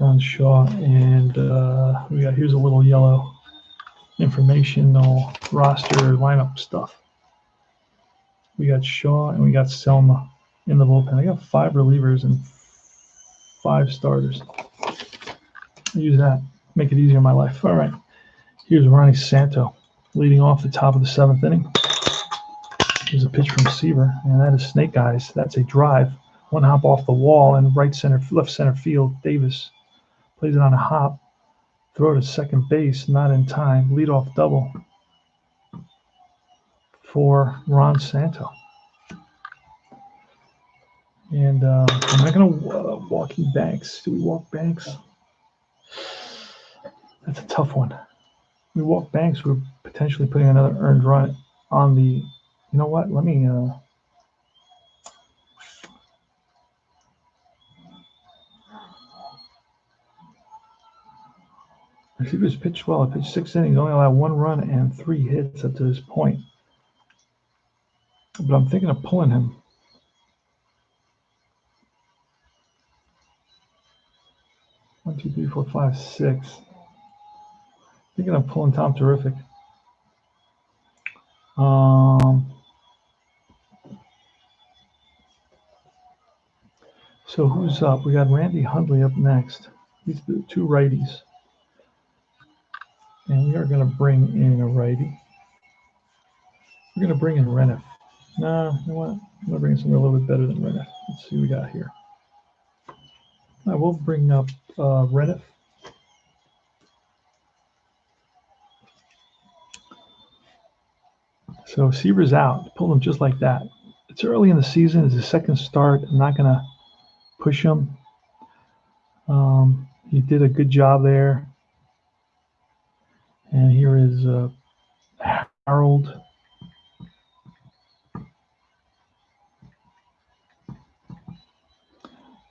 Speaker 1: And we got, here's a little yellow informational roster lineup stuff. We got Shaw and we got Selma in the bullpen. I got 5 relievers and 5 starters. Use that. make it easier in my life. All right. Here's Ronnie Santo leading off the top of the 7th inning. Here's a pitch from Seaver, and that is Snake Eyes. That's a drive. One hop off the wall and left center field. Davis plays it on a hop. Throw to second base, not in time. Leadoff double for Ron Santo. And I'm not going to walking Banks. Do we walk Banks? That's a tough one. We walk Banks, we're potentially putting another earned run on the. You know what? Let me. Receivers pitched well. I pitched 6 innings, only allowed 1 run and 3 hits up to this point. But I'm thinking of pulling him. 1, 2, 3, 4, 5, 6. Thinking of pulling Tom Terrific. So who's up? We got Randy Hundley up next. These are the 2 righties. And we are going to bring in a righty. We're going to bring in Reniff. No, you know what? I'm going to bring in something a little bit better than Reniff. Let's see what we got here. I will bring up Reniff. So Seaver's out. Pulled him just like that. It's early in the season. It's his second start. I'm not going to push him. He did a good job there. And here is Harold.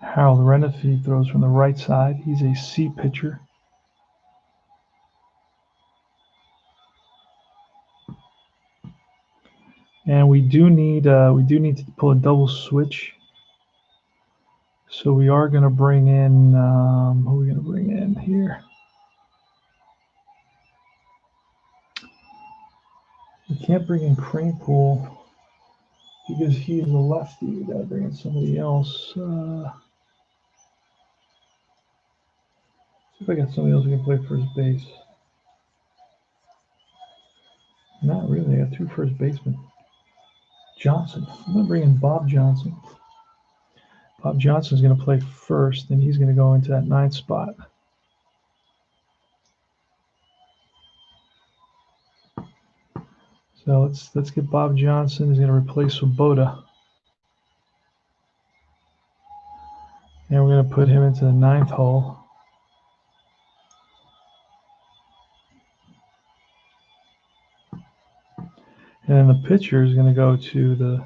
Speaker 1: Harold Reniff, he throws from the right side. He's a C pitcher. And we do need to pull a double switch. So we are going to bring in, who are we going to bring in here? We can't bring in Cranepool because he's a lefty. We got to bring in somebody else. See if I got somebody else who can play first base. Not really. I got 2 first basemen. Johnson. I'm going to bring in Bob Johnson. Bob Johnson's going to play first, and he's going to go into that 9th spot. So let's get Bob Johnson. He's going to replace Swoboda. And we're going to put him into the 9th hole. And then the pitcher is going to go to the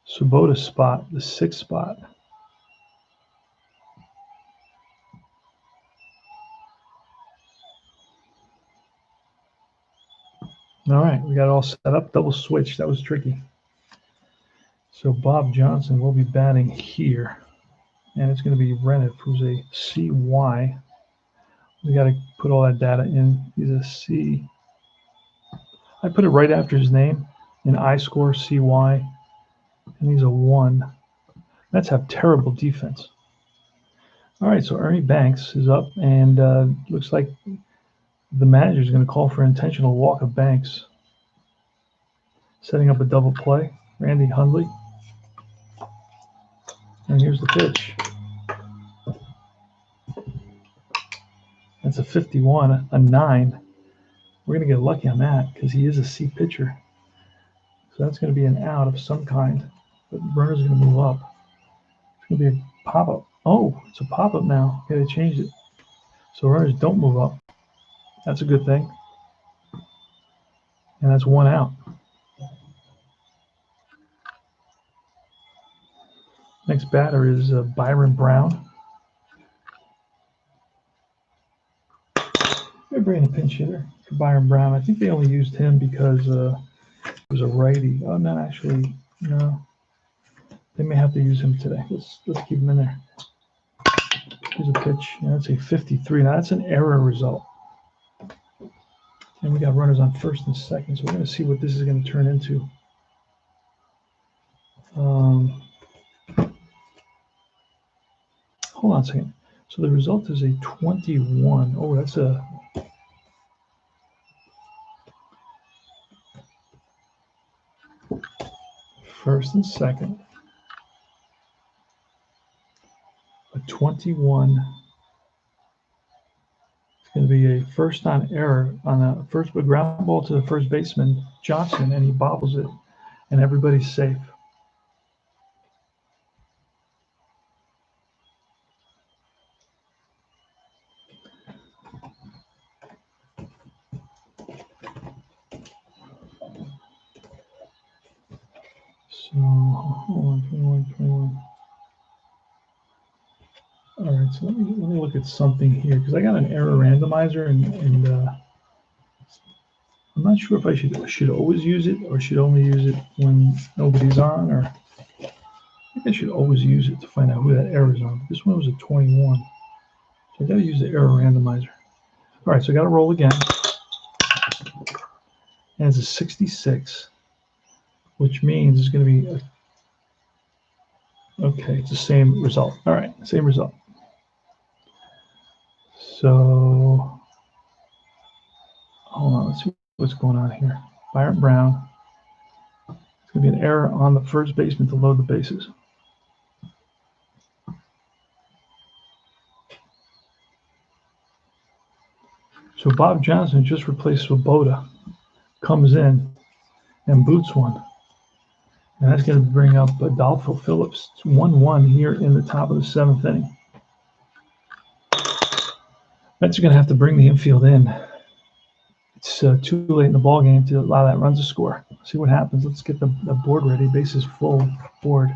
Speaker 1: Swoboda spot, the 6th spot. All right, we got it all set up. Double switch. That was tricky. So Bob Johnson will be batting here. And it's going to be Reniff, who's a CY. We got to put all that data in. He's a C. I put it right after his name in I-score CY. And he's a 1. Mets have terrible defense. All right, so Ernie Banks is up, and looks like the manager is going to call for an intentional walk of Banks. Setting up a double play. Randy Hundley. And here's the pitch. That's a 51, a 9. We're going to get lucky on that because he is a C pitcher. So that's going to be an out of some kind. But runner's going to move up. It's going to be a pop-up. Oh, it's a pop-up now. Okay, they changed it. So runners don't move up. That's a good thing. And that's 1 out. Next batter is Byron Brown. They're bringing a pinch hitter for Byron Brown. I think they only used him because it was a righty. Oh, not actually. No. They may have to use him today. Let's keep him in there. Here's a pitch. That's a 53. Now, that's an error result. And we got runners on first and second, so we're going to see what this is going to turn into. Hold on a second. So the result is a 21. Oh, that's a first and second. A 21. It's going to be a first on error on a ground ball to the first baseman, Johnson, and he bobbles it, and everybody's safe. So, hold on, 21. All right, so let me look at something here because I got an error randomizer, and I'm not sure if I should always use it or should only use it when nobody's on, or I think I should always use it to find out who that error is on. But this one was a 21, so I got to use the error randomizer. All right, so I got to roll again, and it's a 66, which means it's going to be okay. It's the same result. All right, same result. So hold on, let's see what's going on here. Byron Brown. It's going to be an error on the first baseman to load the bases. So Bob Johnson just replaced Swoboda, comes in and boots one. And that's going to bring up Adolfo Phillips. It's 1-1 here in the top of the seventh inning. Mets are going to have to bring the infield in. It's too late in the ball game to allow that run to score. See what happens. Let's get the board ready. Bases full board.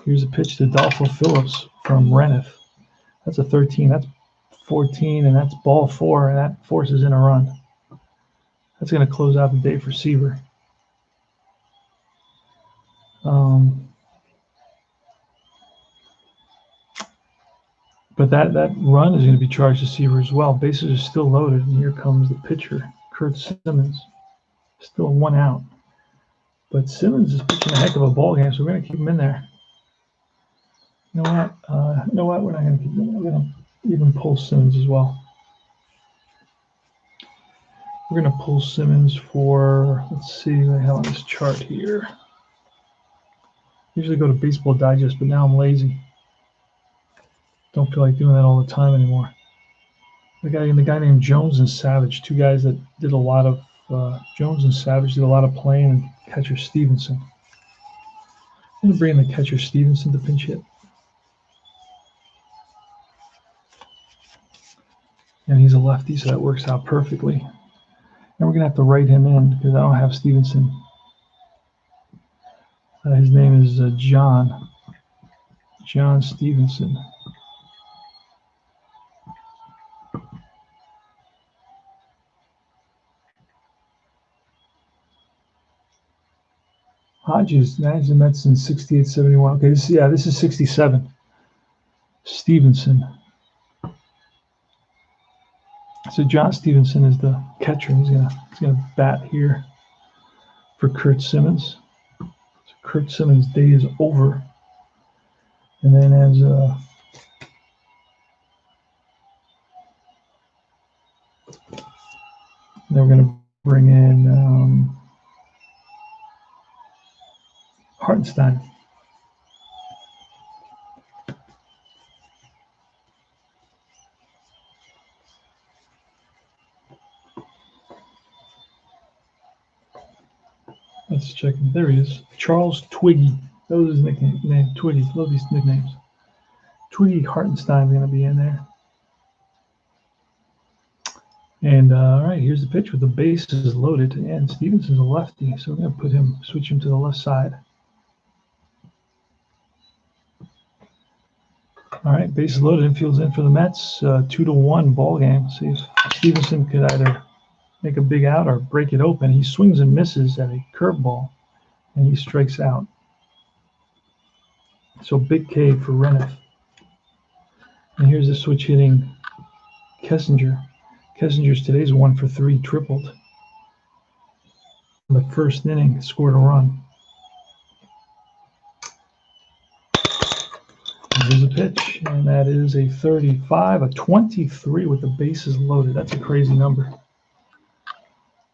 Speaker 1: Here's a pitch to Adolfo Phillips from Reneth. That's a 13. That's 14, and that's ball 4, and that forces in a run. That's going to close out the day for Seaver. But that run is going to be charged to Seaver as well. Bases are still loaded, and here comes the pitcher, Kurt Simmons. Still 1 out. But Simmons is pitching a heck of a ball game, so we're going to keep him in there. You know what? We're not going to keep him. We're going to even pull Simmons as well. We're going to pull Simmons for, let's see what I have on this chart here. Usually go to Baseball Digest, but now I'm lazy. Don't feel like doing that all the time anymore. The guy named Jones and Savage, two guys that did a lot of, Jones and Savage did a lot of playing, and catcher Stevenson. I'm going to bring in the catcher Stevenson to pinch hit. And he's a lefty, so that works out perfectly. And we're going to have to write him in because I don't have Stevenson. His name is John Stevenson. Hodges managed the Mets in 68-71. Okay, this is 67. Stevenson. So John Stevenson is the catcher. He's gonna bat here for Kurt Simmons. So Kurt Simmons' day is over. And then then we're gonna bring in Hartenstein. Let's check him. There he is. Charles Twiggy. That was his nickname. Twiggy. Love these nicknames. Twiggy Hartenstein is going to be in there. And all right, here's the pitch with the bases loaded. And Stevenson's a lefty, so we're going to switch him to the left side. All right, bases loaded. Infield's in for the Mets. 2-1 ball game. See if Stevenson could either make a big out or break it open. He swings and misses at a curveball, and he strikes out. So big K for Reneth. And here's the switch hitting Kessinger. Kessinger's today's 1 for 3, tripled. In the first inning, scored a run. And Here's a pitch, and that is a 35, a 23 with the bases loaded. That's a crazy number.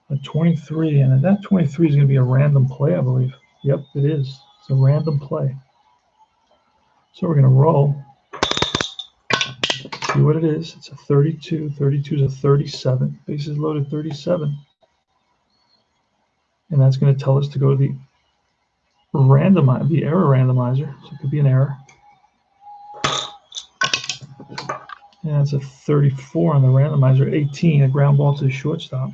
Speaker 1: A 23, and that 23 is going to be a random play, I believe. Yep, it is. It's a random play. So we're going to roll. See what it is. It's a 32. 32 is a 37. Bases loaded 37. And that's going to tell us to go to the error randomizer. So it could be an error. And it's a 34 on the randomizer. 18, a ground ball to the shortstop.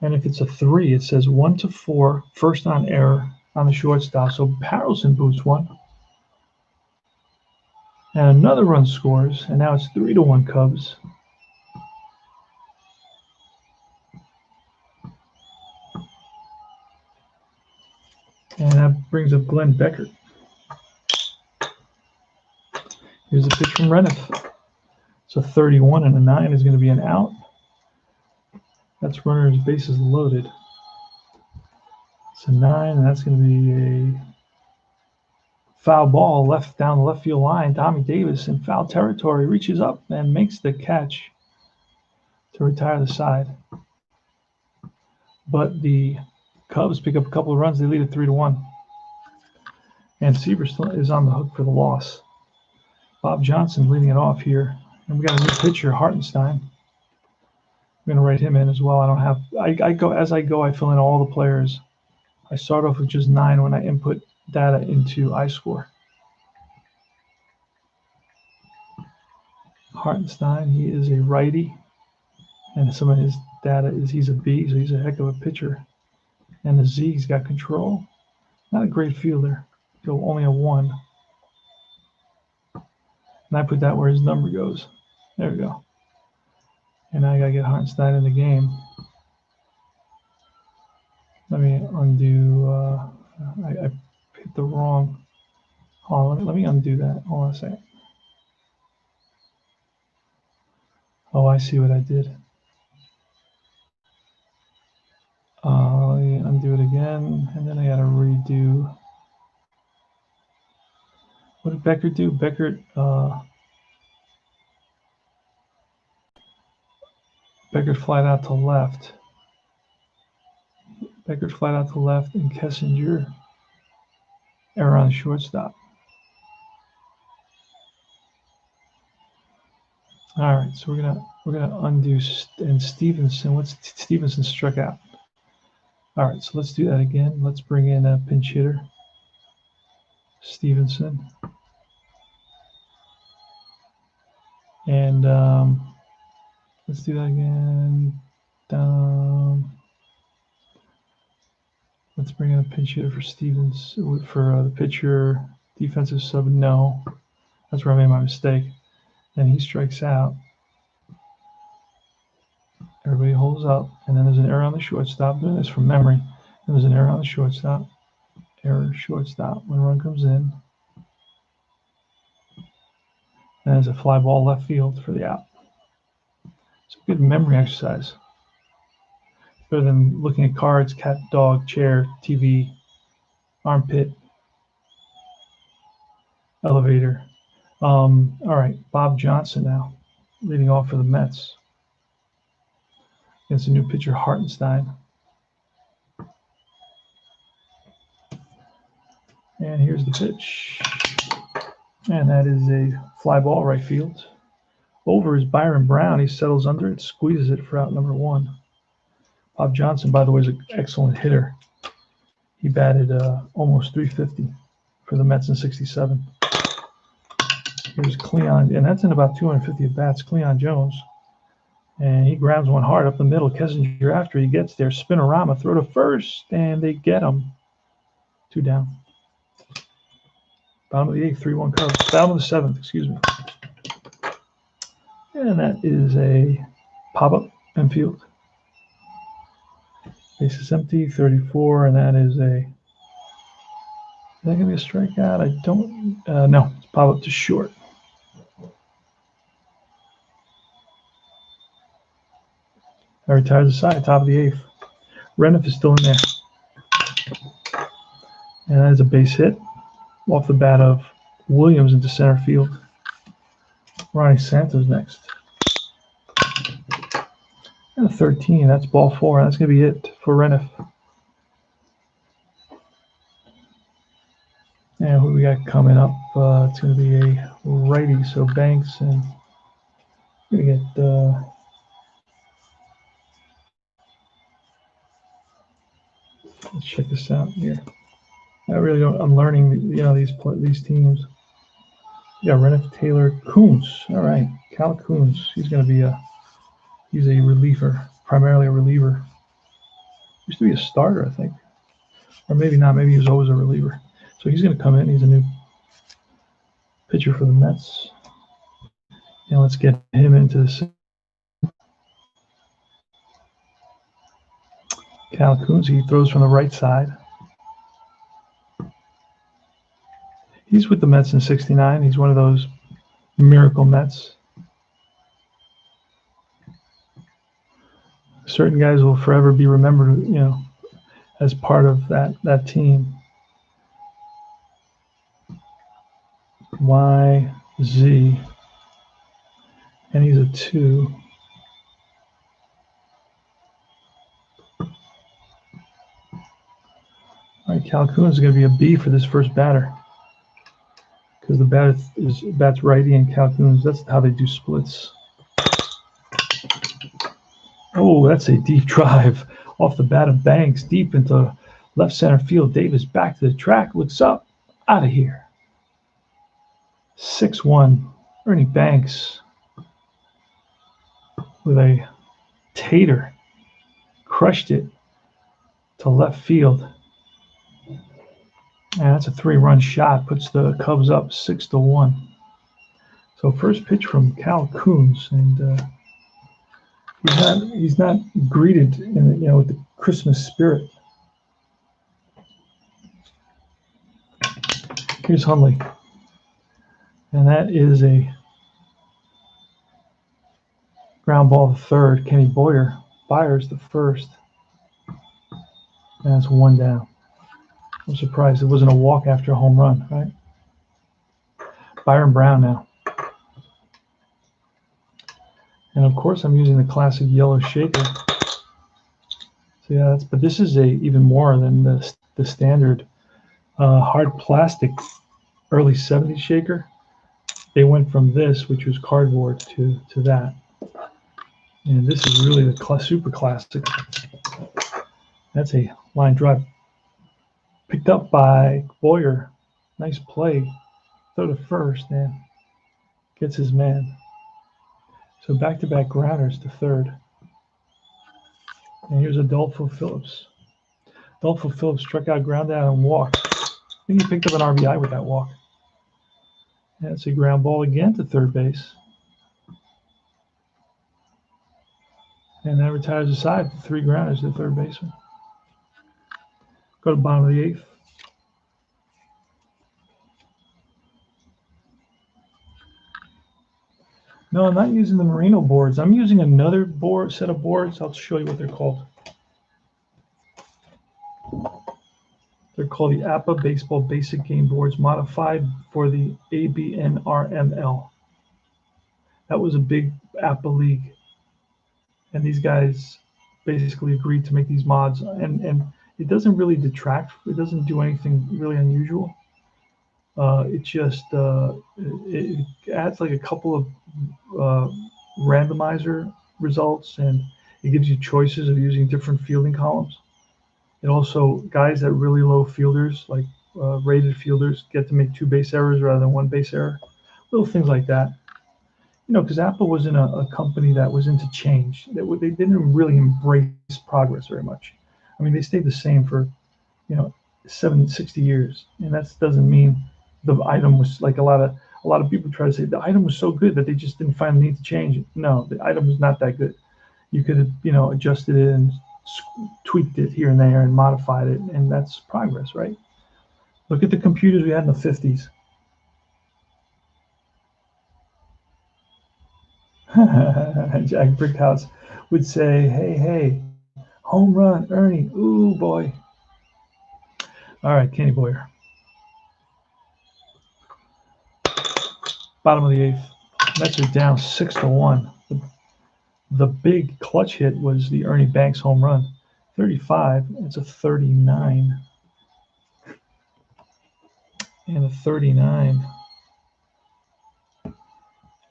Speaker 1: And if it's a 3, it says 1 to 4, first on error on the shortstop. So Harrelson boots one. And another run scores, and now it's 3-1 Cubs. And that brings up Glenn Beckert. Here's a pitch from Reniff. So 31 and a 9 is going to be an out. That's runner's bases loaded. It's a 9, and that's going to be a foul ball down the left field line. Tommy Davis in foul territory reaches up and makes the catch to retire the side. But the Cubs pick up a couple of runs. They lead it 3-1. And Seaver is on the hook for the loss. Bob Johnson leading it off here. And we got a new pitcher, Hartenstein. I'm going to write him in as well. As I go, I fill in all the players. I start off with just 9 when I input data into iScore. Hartenstein, he is a righty. And some of his data is he's a B, so he's a heck of a pitcher. And the Z, he's got control. Not a great fielder. So only a 1. And I put that where his number goes. There we go. And now I got to get Hartenstein in the game. Let me undo. I hit the wrong. Hold on, let me undo that. Hold on a second. Oh, I see what I did. Let me undo it again, and then I got to redo. What did Beckert do? Beckert flied out to left. Beckert flied out to left, and Kessinger error on the shortstop. All right, so we're gonna undo and Stevenson. Stevenson struck out. All right, so let's do that again. Let's bring in a pinch hitter, Stevenson, and let's do that again. Let's bring in a pinch hitter for Stevens for the pitcher. Defensive sub, no. That's where I made my mistake. And he strikes out. Everybody holds up, and then there's an error on the shortstop. I'm doing this from memory. And there's an error on the shortstop. Error shortstop when run comes in. And there's a fly ball left field for the out. It's a good memory exercise. Better than looking at cards, cat, dog, chair, TV, armpit, elevator. All right, Bob Johnson now, leading off for the Mets. Against a new pitcher, Hartenstein. And here's the pitch. And that is a fly ball right field. Over is Byron Brown. He settles under it, squeezes it for out number 1. Bob Johnson, by the way, is an excellent hitter. He batted almost 350 for the Mets in '67. Here's Cleon, and that's in about 250 at-bats, Cleon Jones. And he grabs one hard up the middle. Kessinger, after he gets there, spinorama, throw to first, and they get him. 2 down. Bottom of the 8th, 3-1 Cubs. Bottom of the 7th, excuse me. And that is a pop-up infield. Base is empty, 34, and that is a. Is that going to be a strikeout? I don't. No, it's pop-up to short. I retires the side, top of the 8th. Reniff is still in there. And that is a base hit off the bat of Williams into center field. Ronnie Santos next. And a 13. That's ball 4. That's going to be it for Reniff. And who we got coming up? It's going to be a righty, so Banks, and we're going to get let's check this out here. I really don't. I'm learning, these teams. Yeah, Reniff, Taylor, Coons. All right, Cal Coons. He's going to be he's a reliever, primarily a reliever. Used to be a starter, I think, or maybe not. Maybe he was always a reliever. So he's going to come in. He's a new pitcher for the Mets. And let's get him into this. Cal Coons. He throws from the right side. He's with the Mets in '69. He's one of those miracle Mets. Certain guys will forever be remembered, as part of that team. YZ, and he's a 2. All right, Cal Coons is going to be a B for this first batter, because the bats righty and Cal Coons. That's how they do splits. Oh, that's a deep drive off the bat of Banks, deep into left center field. Davis back to the track, looks up, out of here. 6-1, Ernie Banks with a tater, crushed it to left field. And that's a 3-run shot, puts the Cubs up 6-1. So first pitch from Cal Coons, and he's not greeted with the Christmas spirit. Here's Hundley, and that is a ground ball to third. Kenny Byers the first, and that's 1 down. I'm surprised it wasn't a walk after a home run, right? Byron Brown now. And of course, I'm using the classic yellow shaker. So yeah, but this is even more than the standard hard plastic early '70s shaker. They went from this, which was cardboard, to that. And this is really the super classic. That's a line drive. Picked up by Boyer. Nice play. Throw to first and gets his man. So back-to-back grounders to third. And here's Adolfo Phillips. Adolfo Phillips struck out, ground out, and walked. I think he picked up an RBI with that walk. And it's a ground ball again to third base. And that retires the side. 3 grounders to third baseman. Go to the bottom of the 8th. No, I'm not using the Merino boards. I'm using another set of boards. I'll show you what they're called. They're called the Apba Baseball Basic Game Boards, modified for the ABNRML. That was a big Apba league. And these guys basically agreed to make these mods. And it doesn't really detract. It doesn't do anything really unusual. It just it adds like a couple of randomizer results, and it gives you choices of using different fielding columns. It also, guys that really low fielders, like rated fielders, get to make 2 base errors rather than 1 base error. Little things like that. Because Apple wasn't a company that was into change. They didn't really embrace progress very much. I mean, they stayed the same for 60 years, and that doesn't mean the item was like a lot of people try to say the item was so good that they just didn't find the need to change it. No, the item was not that good. You could have adjusted it and tweaked it here and there and modified it, and that's progress, right? Look at the computers we had in the 50s. Jack Brickhouse would say, hey, home run, Ernie, ooh boy. All right, Kenny Boyer. Bottom of the eighth. Mets are down 6-1. The big clutch hit was the Ernie Banks home run. 35. It's a 39. And a 39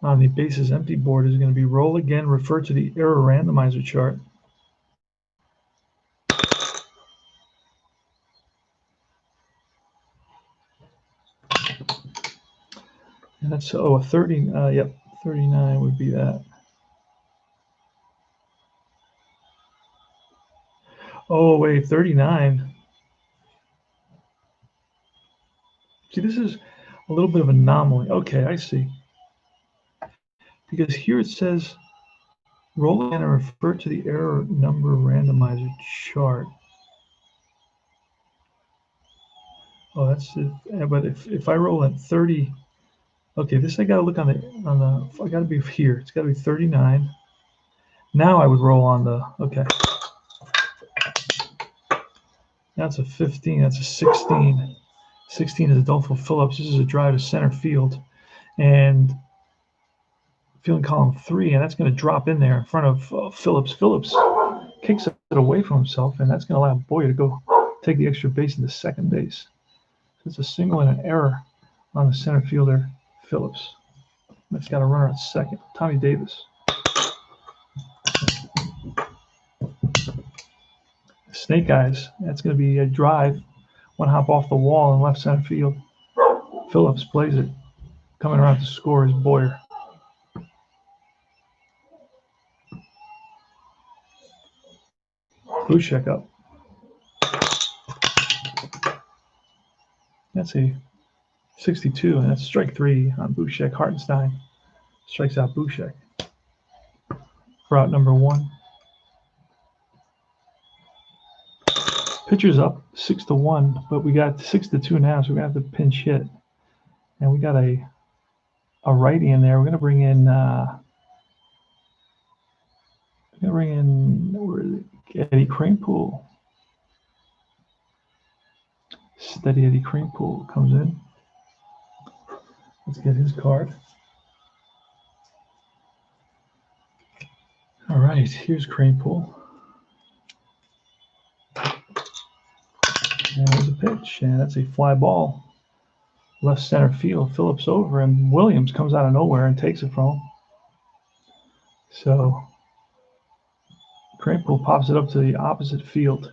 Speaker 1: on the bases empty board is going to be roll again, refer to the error randomizer chart. And that's, a 30, yep, 39 would be that. Oh, wait, 39. See, this is a little bit of an anomaly. Okay, I see. Because here it says, roll again and refer to the error number randomizer chart. Oh, that's it. But if I roll at 30, okay, this I gotta look on the I gotta be here. It's gotta be 39. Now I would roll on the, okay. That's a 15, that's a 16. 16 is Adolfo Phillips. This is a drive to center field. And field column 3, and that's going to drop in there in front of Phillips. Phillips kicks it away from himself, and that's going to allow Boyer to go take the extra base into second base. So it's a single and an error on the center fielder, Phillips. That's got a runner at second, Tommy Davis. Snake Eyes, that's going to be a drive, one hop off the wall in left center field. Phillips plays it. Coming around to score is Boyer. Bushek up. That's a 62, and that's strike 3 on Bushek. Hartenstein strikes out Bushek for out number 1. Pitcher's up 6-1, but we got 6-2 now, so we're gonna have to pinch hit, and we got a righty in there. We're gonna bring in where is it? Eddie Kranepool. Steady Eddie Kranepool comes in. Let's get his card. All right, here's Kranepool. And there's a pitch, and that's a fly ball. Left center field, Phillips over, and Williams comes out of nowhere and takes it from him. So Kranepool pops it up to the opposite field.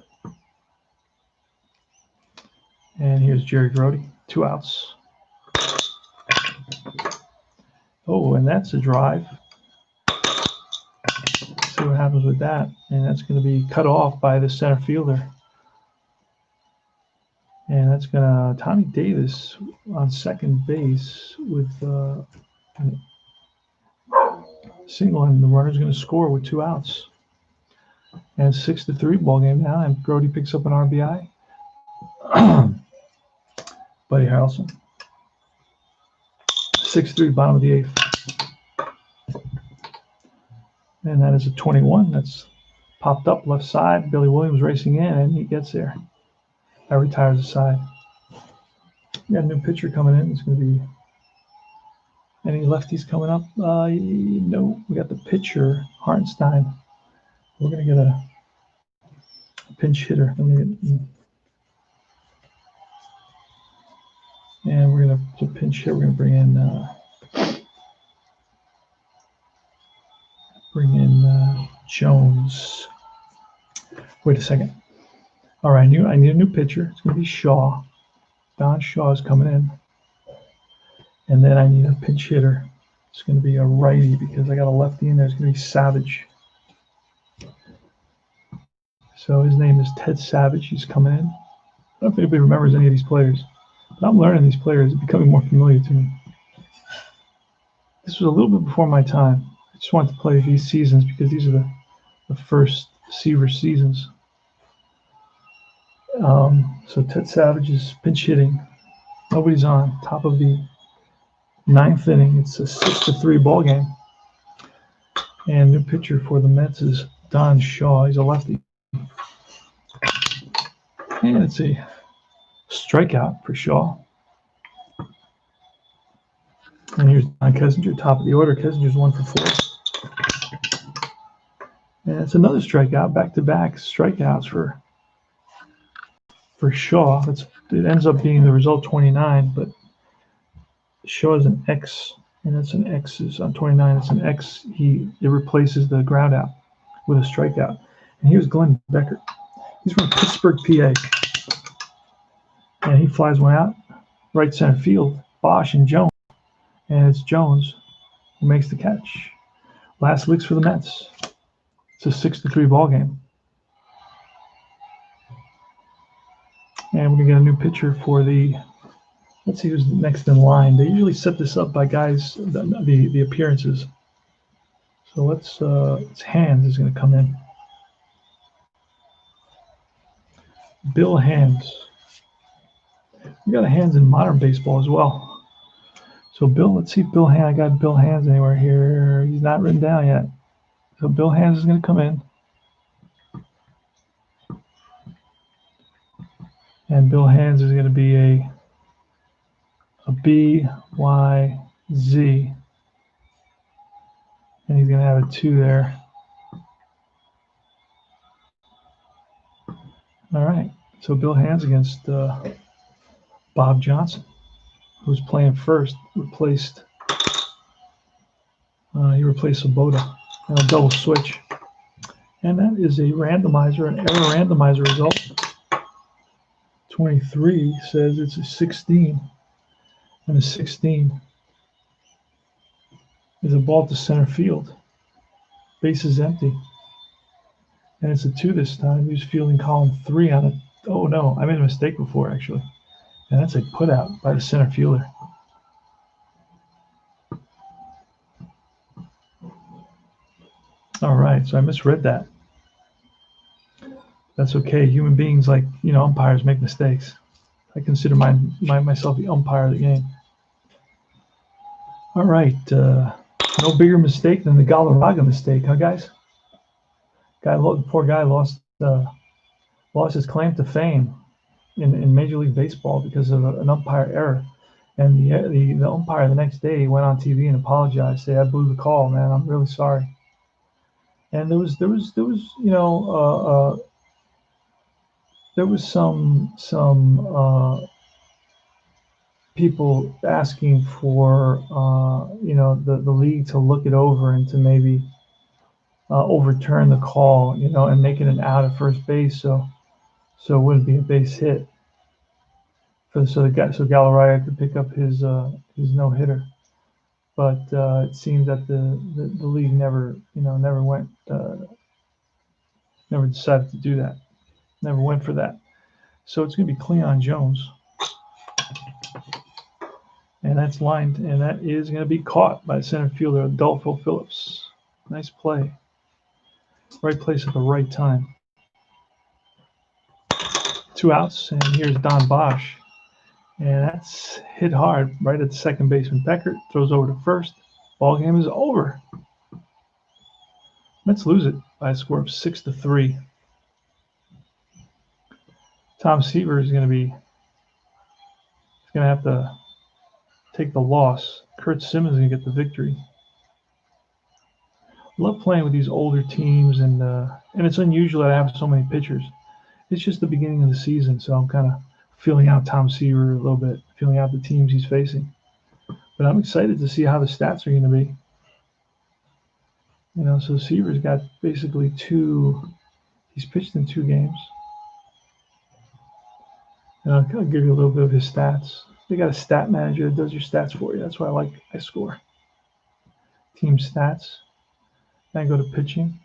Speaker 1: And here's Jerry Grody, 2 outs. Oh, and that's a drive. Let's see what happens with that. And that's going to be cut off by the center fielder. And that's going to Tommy Davis on second base with a single, and the runner's going to score with 2 outs. And 6-3 ball game now, and Grody picks up an RBI. Buddy Harrelson. 6-3, bottom of the 8th. And that is a 21. That's popped up left side. Billy Williams racing in, and he gets there. That retires the side. We got a new pitcher coming in. It's going to be any lefties coming up. No, we got the pitcher, Hartenstein. We're going to get a pinch hitter. And we're going to pinch hit. We're going to bring in Jones. Wait a second. All right, I need a new pitcher. It's going to be Shaw. Don Shaw is coming in. And then I need a pinch hitter. It's going to be a righty because I got a lefty in there. It's going to be Savage. So his name is Ted Savage. He's coming in. I don't know if anybody remembers any of these players, but I'm learning these players. It's becoming more familiar to me. This was a little bit before my time. I just wanted to play these seasons because these are the first Seaver seasons. So Ted Savage is pinch hitting. Nobody's on. Top of the 9th inning. It's a 6-3 ball game. And new pitcher for the Mets is Don Shaw. He's a lefty. And it's a strikeout for Shaw. And here's Don Kessinger, top of the order. Kessinger's 1 for 4. And it's another strikeout, back-to-back strikeouts for Shaw. It ends up being the result 29, but Shaw is an X, and that's an X is on 29. It's an X. It replaces the ground out with a strikeout. And here's Glenn Beckert. He's from Pittsburgh, PA, and he flies one out, right center field. Bosch and Jones, and it's Jones who makes the catch. Last licks for the Mets. It's a 6-3 ball game. And we're gonna get a new pitcher for the. Let's see who's next in line. They usually set this up by guys the appearances. So it's Hands is gonna come in. Bill Hands. We got a Hands in modern baseball as well. So Bill, let's see if Bill Hands. I got Bill Hands anywhere here. He's not written down yet. So Bill Hands is gonna come in. And Bill Hands is going to be a BYZ, and he's going to have a 2 there. All right, so Bill Hands against Bob Johnson, who's playing first. He replaced Sabota, and a double switch. And that is a randomizer, an error randomizer result. 23 says it's a 16, and a 16 is a ball to center field. Base is empty, and it's a 2 this time. He was fielding column 3 on it. Oh no, I made a mistake before actually, and that's a put out by the center fielder. All right, so I misread that. That's okay. Human beings, like umpires, make mistakes. I consider myself the umpire of the game. All right, no bigger mistake than the Galarraga mistake, huh, guys? Poor guy lost his claim to fame in Major League Baseball because of an umpire error. And the umpire the next day went on TV and apologized, say, "I blew the call, man. I'm really sorry." And there was some people asking for the league to look it over and to maybe overturn the call, and make it an out at first base, so it wouldn't be a base hit. So Galarraga could pick up his no hitter. But it seems that the league never decided to do that. Never went for that. So it's going to be Cleon Jones. And that's lined, and that is going to be caught by center fielder Adolfo Phillips. Nice play. Right place at the right time. 2 outs, and here's Don Bosch. And that's hit hard right at the second baseman. Beckert throws over to first. Ball game is over. Mets lose it by a score of 6-3. Tom Seaver is going to have to take the loss. Kurt Simmons is going to get the victory. I love playing with these older teams, and it's unusual that I have so many pitchers. It's just the beginning of the season, so I'm kind of feeling out Tom Seaver a little bit, feeling out the teams he's facing. But I'm excited to see how the stats are going to be. So Seaver's got basically he's pitched in 2 games. And I'll give you a little bit of his stats. They got a stat manager that does your stats for you. That's why I like iScore. Team stats. Then I go to pitching.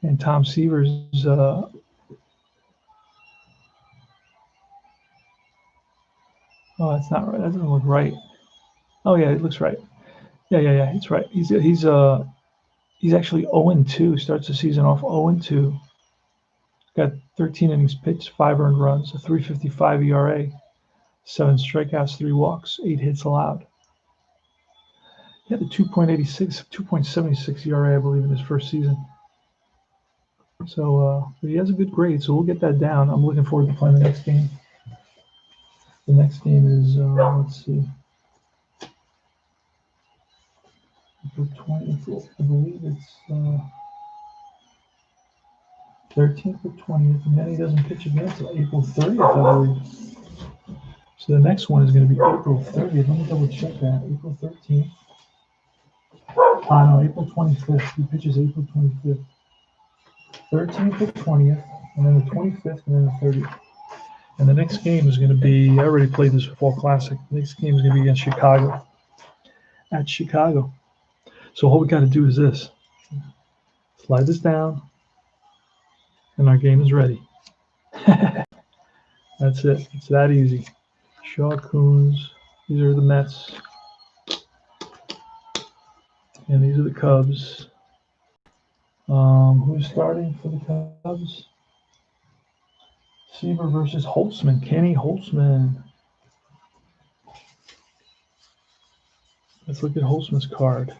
Speaker 1: And Tom Seaver's oh, that's not right. That doesn't look right. Oh yeah, it looks right. Yeah, it's right. He's actually 0-2. Starts the season off 0-2. Got 13 innings pitched, 5 earned runs, a 3.55 ERA, 7 strikeouts, 3 walks, 8 hits allowed. He had a 2.76 ERA, I believe, in his first season. So he has a good grade, so we'll get that down. I'm looking forward to playing the next game. The next game is, let's see. April 20th, I believe it's 13th or 20th, and then he doesn't pitch again until April 30th, I believe. So the next one is going to be April 30th. Let me double check that. April 13th. No, April 25th. He pitches April 25th. 13th or 20th, and then the 25th, and then the 30th. And the next game is going to be, I already played this Fall Classic. The next game is going to be against Chicago. At Chicago. So all we got to do is this. Slide this down, and our game is ready. That's it. It's that easy. Shaw, Coons. These are the Mets. And these are the Cubs. Who's starting for the Cubs? Seaver versus Holtzman. Kenny Holtzman. Let's look at Holtzman's card.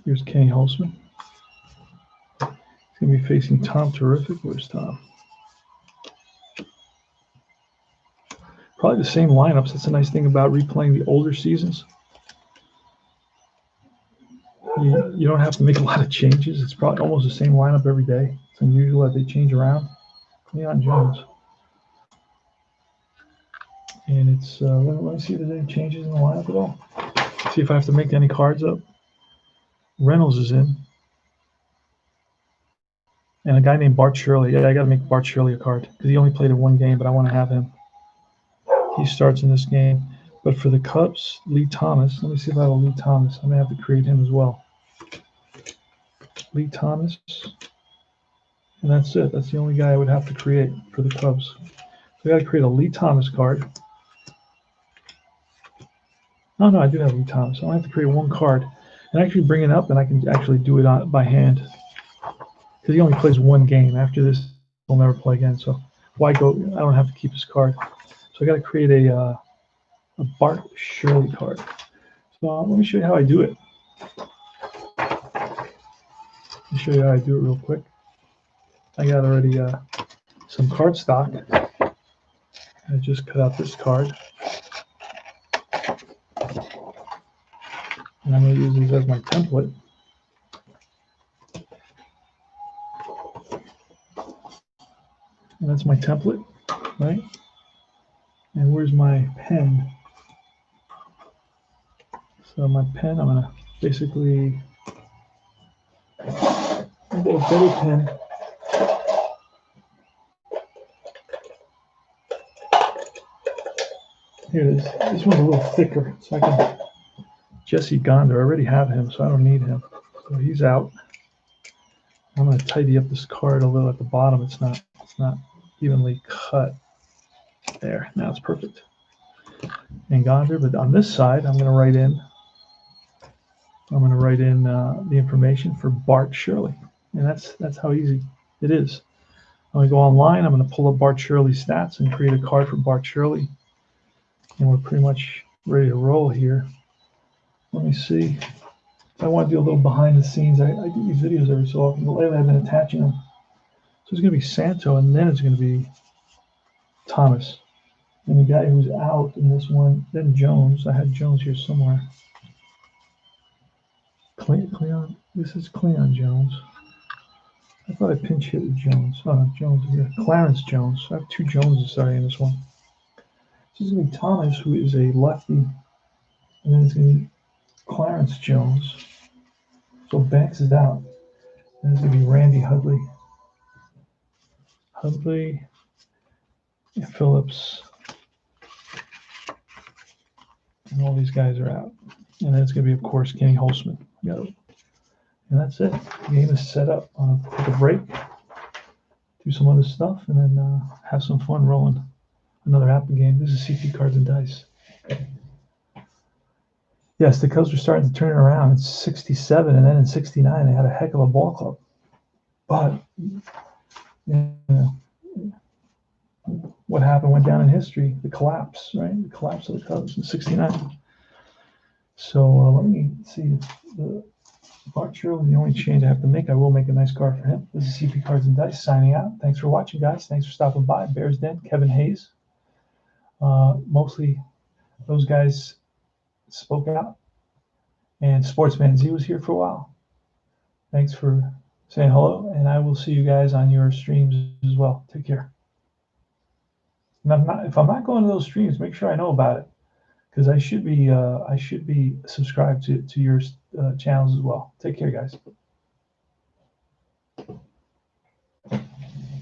Speaker 1: Here's Kenny Holtzman. He's going to be facing Tom Terrific. Where's Tom? Probably the same lineups. That's a nice thing about replaying the older seasons. You don't have to make a lot of changes. It's probably almost the same lineup every day. It's unusual that they change around. Cleon Jones. And it's, let me see if there's any changes in the lineup at all. See if I have to make any cards up. Reynolds is in. And a guy named Bart Shirley. Yeah, I got to make Bart Shirley a card because he only played in one game, but I want to have him. He starts in this game. But for the Cubs, Lee Thomas. Let me see if I have a Lee Thomas. I may have to create him as well. Lee Thomas. And that's it. That's the only guy I would have to create for the Cubs. So I got to create a Lee Thomas card. No, I do have Lee Thomas. I only have to create one card. And actually bring it up, and I can actually do it by hand. Because he only plays one game. After this, he'll never play again. So why go? I don't have to keep his card. So I got to create a Bart Shirley card. So let me show you how I do it. Let me show you how I do it real quick. I got already some card stock. I just cut out this card. And I'm going to use these as my template. And that's my template, right? And where's my pen? So my pen, I'm going to basically get a better pen. Here it is. This one's a little thicker, so I can. Jesse Gonder, I already have him, so I don't need him. So he's out. I'm going to tidy up this card a little at the bottom. It's not evenly cut. There, now it's perfect. And Gonder, but on this side, I'm going to write in the information for Bart Shirley, and that's how easy it is. I'm going to go online. I'm going to pull up Bart Shirley's stats and create a card for Bart Shirley, and we're pretty much ready to roll here. Let me see. I want to do a little behind the scenes. I do these videos every so often, but lately I've been attaching them. So it's going to be Santo, and then it's going to be Thomas. And the guy who's out in this one, then Jones. I had Jones here somewhere. Cleon. This is Cleon Jones. I thought I pinch hit with Jones. Oh, Jones here. Clarence Jones. I have two Joneses starting in this one. This is going to be Thomas, who is a lefty. And then it's going to be Clarence Jones. So Banks is out. And it's going to be Randy Hudley. Phillips. And all these guys are out. And then it's going to be, of course, Kenny Holtzman. And that's it. The game is set up. Take a break, do some other stuff, and then have some fun rolling another Apba game. This is CT Cards and Dice. Yes, the Cubs are starting to turn it around. It's 67, and then in 69, they had a heck of a ball club. But what happened went down in history. The collapse, right? The collapse of the Cubs in 69. So let me see. March surely the only change I have to make. I will make a nice card for him. This is CP Cards and Dice signing out. Thanks for watching, guys. Thanks for stopping by. Bears Den, Kevin Hayes. Mostly those guys spoke out. And Sportsman Z was here for a while. Thanks for saying hello, and I will see you guys on your streams as well. Take care. And if I'm not going to those streams, make sure I know about it, because I should be subscribed to your channels as well. Take care, guys.